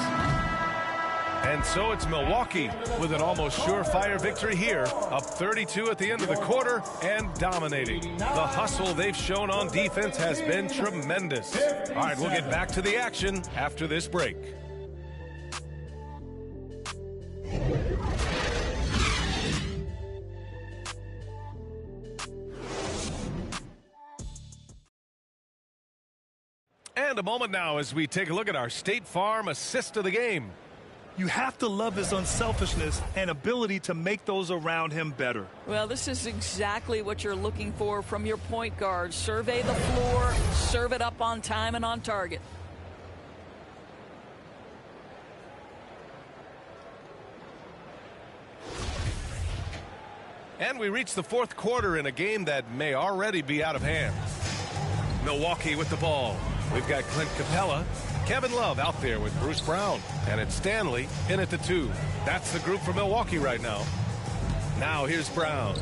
And so it's Milwaukee with an almost surefire victory here. Up 32 at the end of the quarter and dominating. The hustle they've shown on defense has been tremendous. All right, we'll get back to the action after this break. And a moment now as we take a look at our State Farm assist of the game. You have to love his unselfishness and ability to make those around him better. Well, this is exactly what you're looking for from your point guard. Survey the floor, serve it up on time and on target. And we reach the fourth quarter in a game that may already be out of hand. Milwaukee with the ball. We've got Clint Capella, Kevin Love out there with Bruce Brown, and it's Stanley in at the 2. That's the group for Milwaukee right now. Now here's Brown.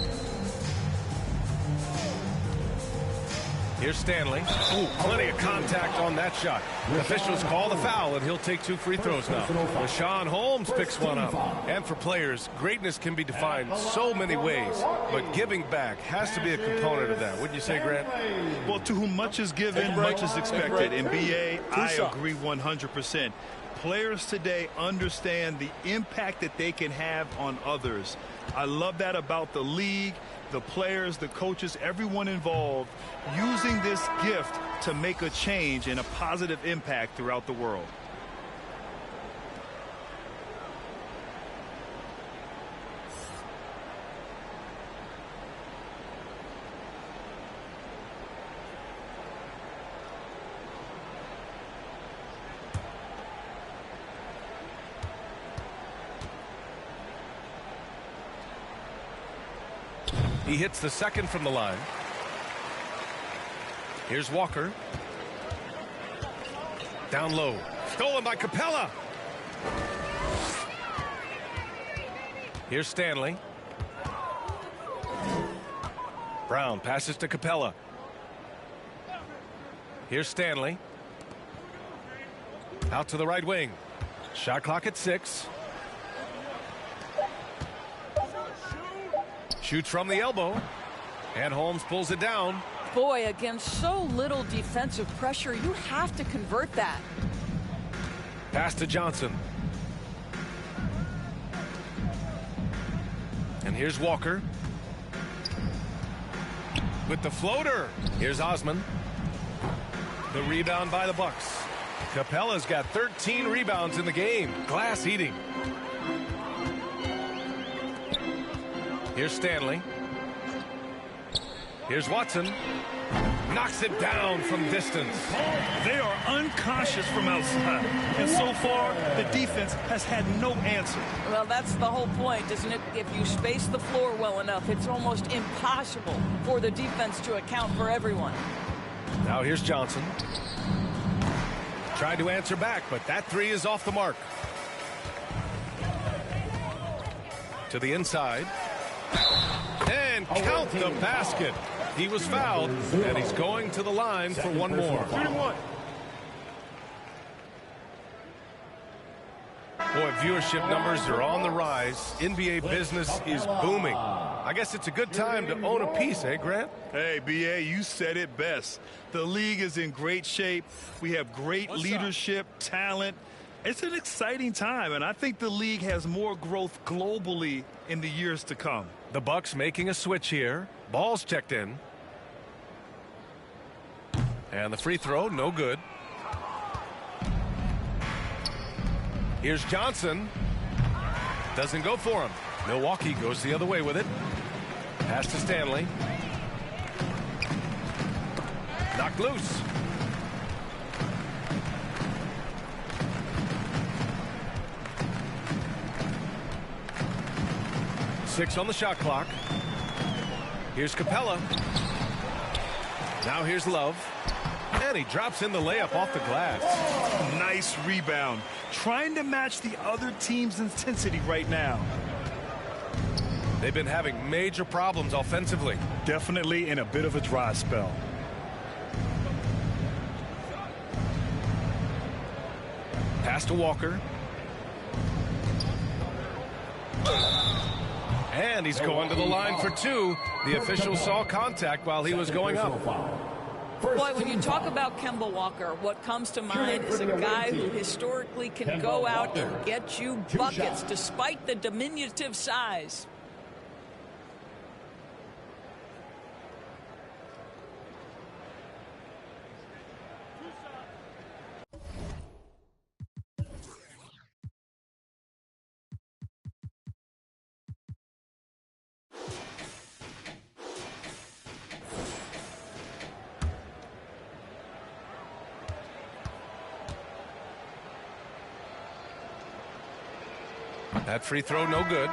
Here's Stanley. Ooh, plenty of contact on that shot. Officials call the foul, and he'll take 2 free throws now. Rashawn Holmes picks one up. And for players, greatness can be defined so many ways, but giving back has to be a component of that. Wouldn't you say, Grant? Well, to whom much is given, much is expected. In BA, I agree 100%. Players today understand the impact that they can have on others. I love that about the league, the players, the coaches, everyone involved, using this gift to make a change and a positive impact throughout the world. He hits the second from the line. Here's Walker. Down low. Stolen by Capella. Here's Stanley. Brown passes to Capella. Here's Stanley. Out to the right wing. Shot clock at 6. Shoots from the elbow. And Holmes pulls it down. Boy, against so little defensive pressure, you have to convert that. Pass to Johnson. And here's Walker. With the floater. Here's Osman. The rebound by the Bucks. Capella's got 13 rebounds in the game. Glass eating. Here's Stanley. Here's Watson. Knocks it down from distance. They are unconscious from outside. And so far, the defense has had no answer. Well, that's the whole point, isn't it? If you space the floor well enough, it's almost impossible for the defense to account for everyone. Now here's Johnson. Tried to answer back, but that 3 is off the mark. To the inside. And count the basket. He was fouled, and he's going to the line for one more. Boy, viewership numbers are on the rise. NBA business is booming. I guess it's a good time to own a piece, eh, Grant? Hey, B.A., you said it best. The league is in great shape. We have great leadership, talent. It's an exciting time, and I think the league has more growth globally in the years to come. The Bucks making a switch here. Ball's checked in. And the free throw, no good. Here's Johnson. Doesn't go for him. Milwaukee goes the other way with it. Pass to Stanley. Knocked loose. Six on the shot clock. Here's Capella. Now here's Love. And he drops in the layup off the glass. Nice rebound. Trying to match the other team's intensity right now. They've been having major problems offensively. Definitely in a bit of a dry spell. Pass to Walker. And he's going to the line for two. The official saw contact while he was going up. Boy, when you talk about Kemba Walker, what comes to mind is a guy who historically can go out and get you buckets despite the diminutive size. That free throw no good,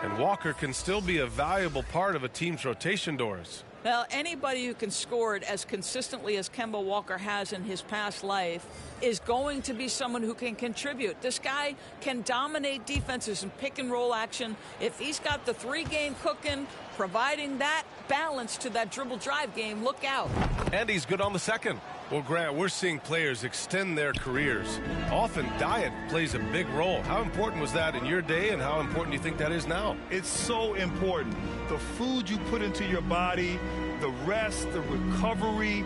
and Walker can still be a valuable part of a team's rotation doors. Well, anybody who can score it as consistently as Kemba Walker has in his past life is going to be someone who can contribute. This guy can dominate defenses in pick and roll action. If he's got the three-game cooking, providing that balance to that dribble drive game, look out. And he's good on the second. Well, Grant, we're seeing players extend their careers. Often diet plays a big role. How important was that in your day, and how important do you think that is now? It's so important. The food you put into your body, the rest, the recovery,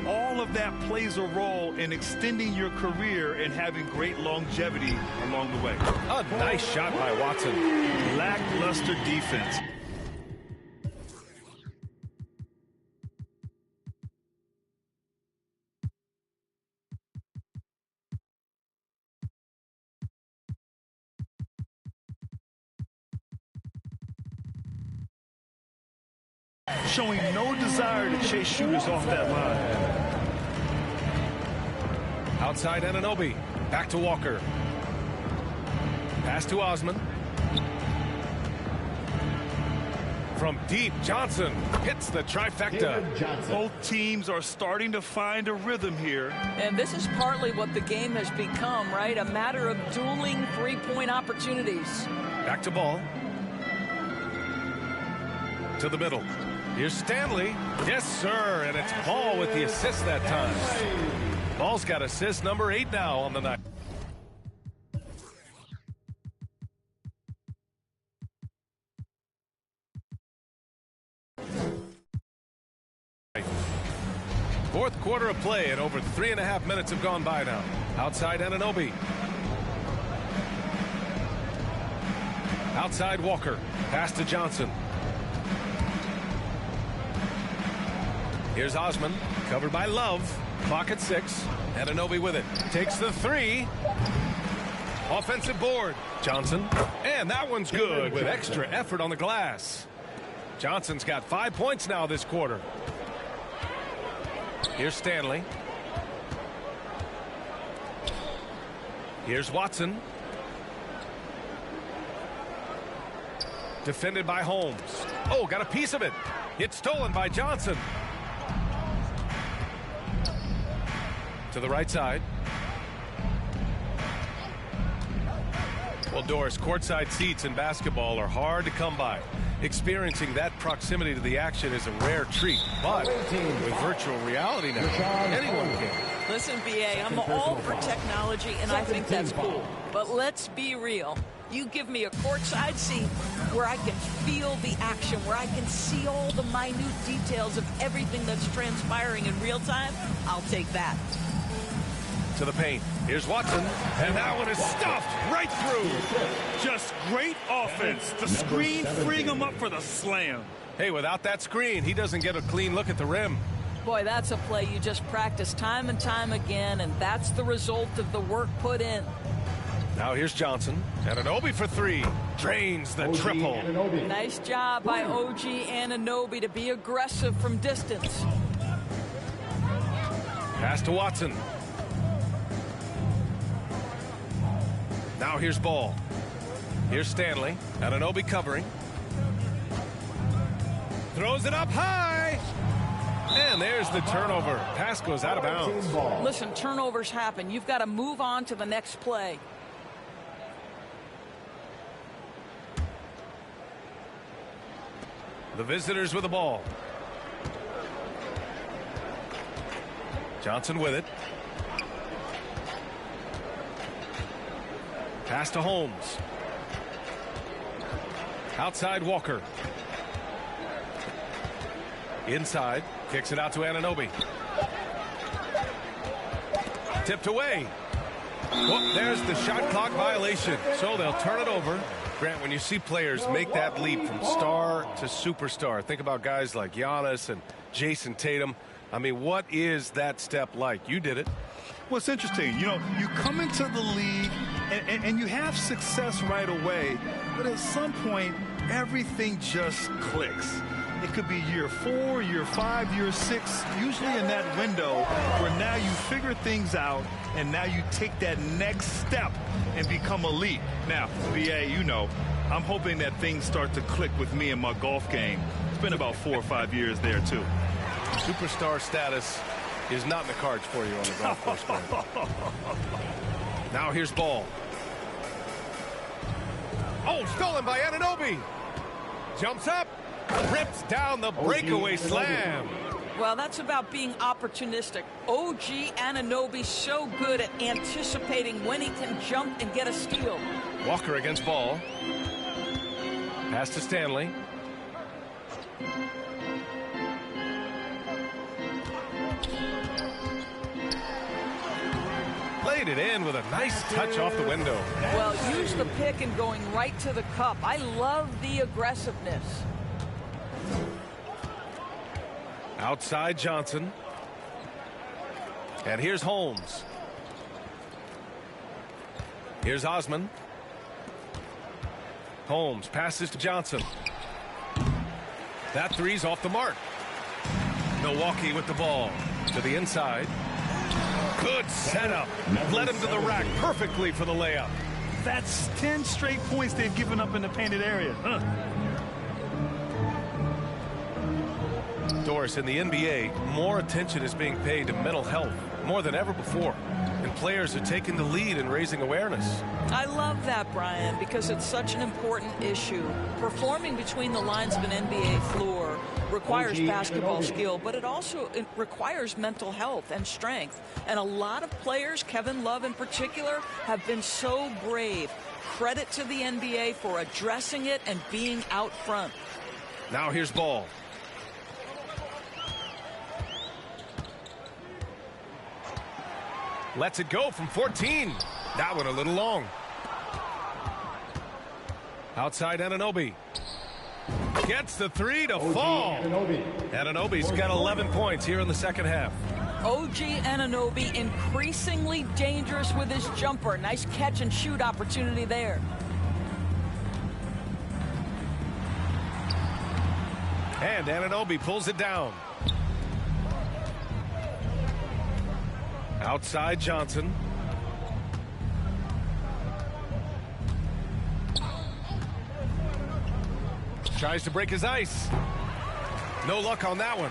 all of that plays a role in extending your career and having great longevity along the way. A nice shot by Watson. Lackluster defense. Showing no desire to chase shooters off that line. Outside Anunoby. Back to Walker. Pass to Osman. From deep, Johnson hits the trifecta. Both teams are starting to find a rhythm here. And this is partly what the game has become, right? A matter of dueling three-point opportunities. Back to Ball. To the middle. Here's Stanley. Yes, sir. And it's Ball with the assist that time. Ball's got assist number 8 now on the night. Fourth quarter of play, and over 3.5 minutes have gone by now. Outside Anunoby. Outside Walker. Pass to Johnson. Here's Osman, covered by Love. Clock at 6. Anunoby with it. Takes the three. Offensive board. Johnson. And that one's good with extra effort on the glass. Johnson's got 5 points now this quarter. Here's Stanley. Here's Watson. Defended by Holmes. Oh, got a piece of it. It's stolen by Johnson. To the right side. Well, Doris, courtside seats in basketball are hard to come by. Experiencing that proximity to the action is a rare treat, but with virtual reality now, anyone can. Listen, BA, I'm all for technology, and I think that's cool. But let's be real. You give me a courtside seat where I can feel the action, where I can see all the minute details of everything that's transpiring in real time, I'll take that. To the paint. Here's Watson. And that one is stuffed right through. Just great offense. The screen freeing him up for the slam. Hey, without that screen, he doesn't get a clean look at the rim. Boy, that's a play you just practice time and time again, and that's the result of the work put in. Now here's Johnson. Anunoby for three. Drains the triple. Nice job by OG Anunoby to be aggressive from distance. Pass to Watson. Now here's Ball. Here's Stanley. Anunoby covering. Throws it up high. And there's the turnover. Pass goes out of bounds. Listen, turnovers happen. You've got to move on to the next play. The visitors with the ball. Johnson with it. Pass to Holmes. Outside Walker. Inside. Kicks it out to Anunoby. Tipped away. Oh, there's the shot clock violation. So they'll turn it over. Grant, when you see players make that leap from star to superstar, think about guys like Giannis and Jason Tatum. I mean, what is that step like? You did it. Well, it's interesting. You know, you come into the league and you have success right away, but at some point, everything just clicks. It could be year 4, year 5, year 6, usually in that window where now you figure things out and now you take that next step and become elite. Now, BA, you know, I'm hoping that things start to click with me in my golf game. It's been about 4 or 5 years there, too. Superstar status is not in the cards for you on the golf course. Now here's Ball. Oh, stolen by Anunoby. Jumps up. Rips down the breakaway slam. Well, that's about being opportunistic. OG Anunoby so good at anticipating when he can jump and get a steal. Walker against Ball. Pass to Stanley. Laid it in with a nice touch off the window. Well, use the pick and going right to the cup. I love the aggressiveness. Outside Johnson. And here's Holmes. Here's Osman. Holmes passes to Johnson. That three's off the mark. Milwaukee with the ball to the inside. Good setup. Led him to the rack perfectly for the layup. That's 10 straight points they've given up in the painted area. Huh. Doris, in the NBA, more attention is being paid to mental health more than ever before. And players are taking the lead in raising awareness. I love that, Brian, because it's such an important issue. Performing between the lines of an NBA floor requires basketball skill, but it also requires mental health and strength. And a lot of players, Kevin Love in particular, have been so brave. Credit to the NBA for addressing it and being out front. Now here's Ball. Lets it go from 14. That one a little long. Outside Anunoby. Gets the three to fall. Anunoby's got 11 points here in the second half. OG Anunoby increasingly dangerous with his jumper. Nice catch and shoot opportunity there. And Anunoby pulls it down. Outside Johnson. Tries to break his ice. No luck on that one.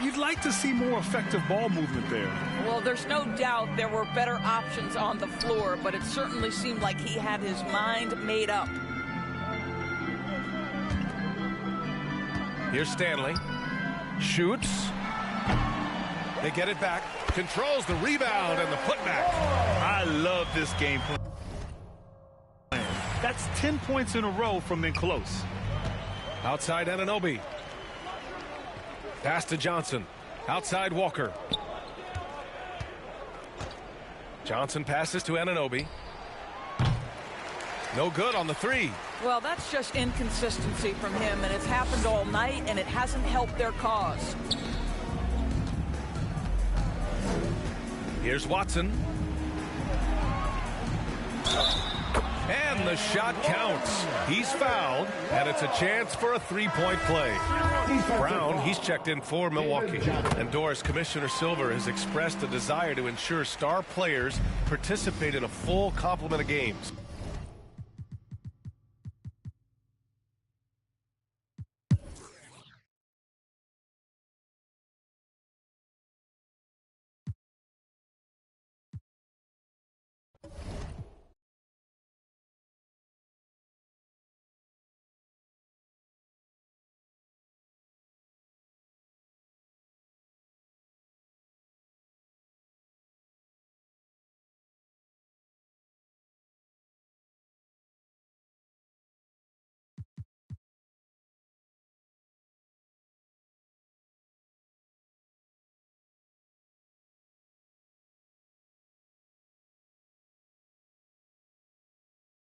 You'd like to see more effective ball movement there. Well, there's no doubt there were better options on the floor, but it certainly seemed like he had his mind made up. Here's Stanley. Shoots. They get it back. Controls the rebound and the putback. I love this game plan. That's 10 points in a row from in close. Outside Anunoby. Pass to Johnson. Outside Walker. Johnson passes to Anunoby. No good on the three. Well, that's just inconsistency from him, and it's happened all night, and it hasn't helped their cause. Here's Watson. And the shot counts. He's fouled, and it's a chance for a three-point play. Brown, he's checked in for Milwaukee. And Doris, Commissioner Silver has expressed a desire to ensure star players participate in a full complement of games.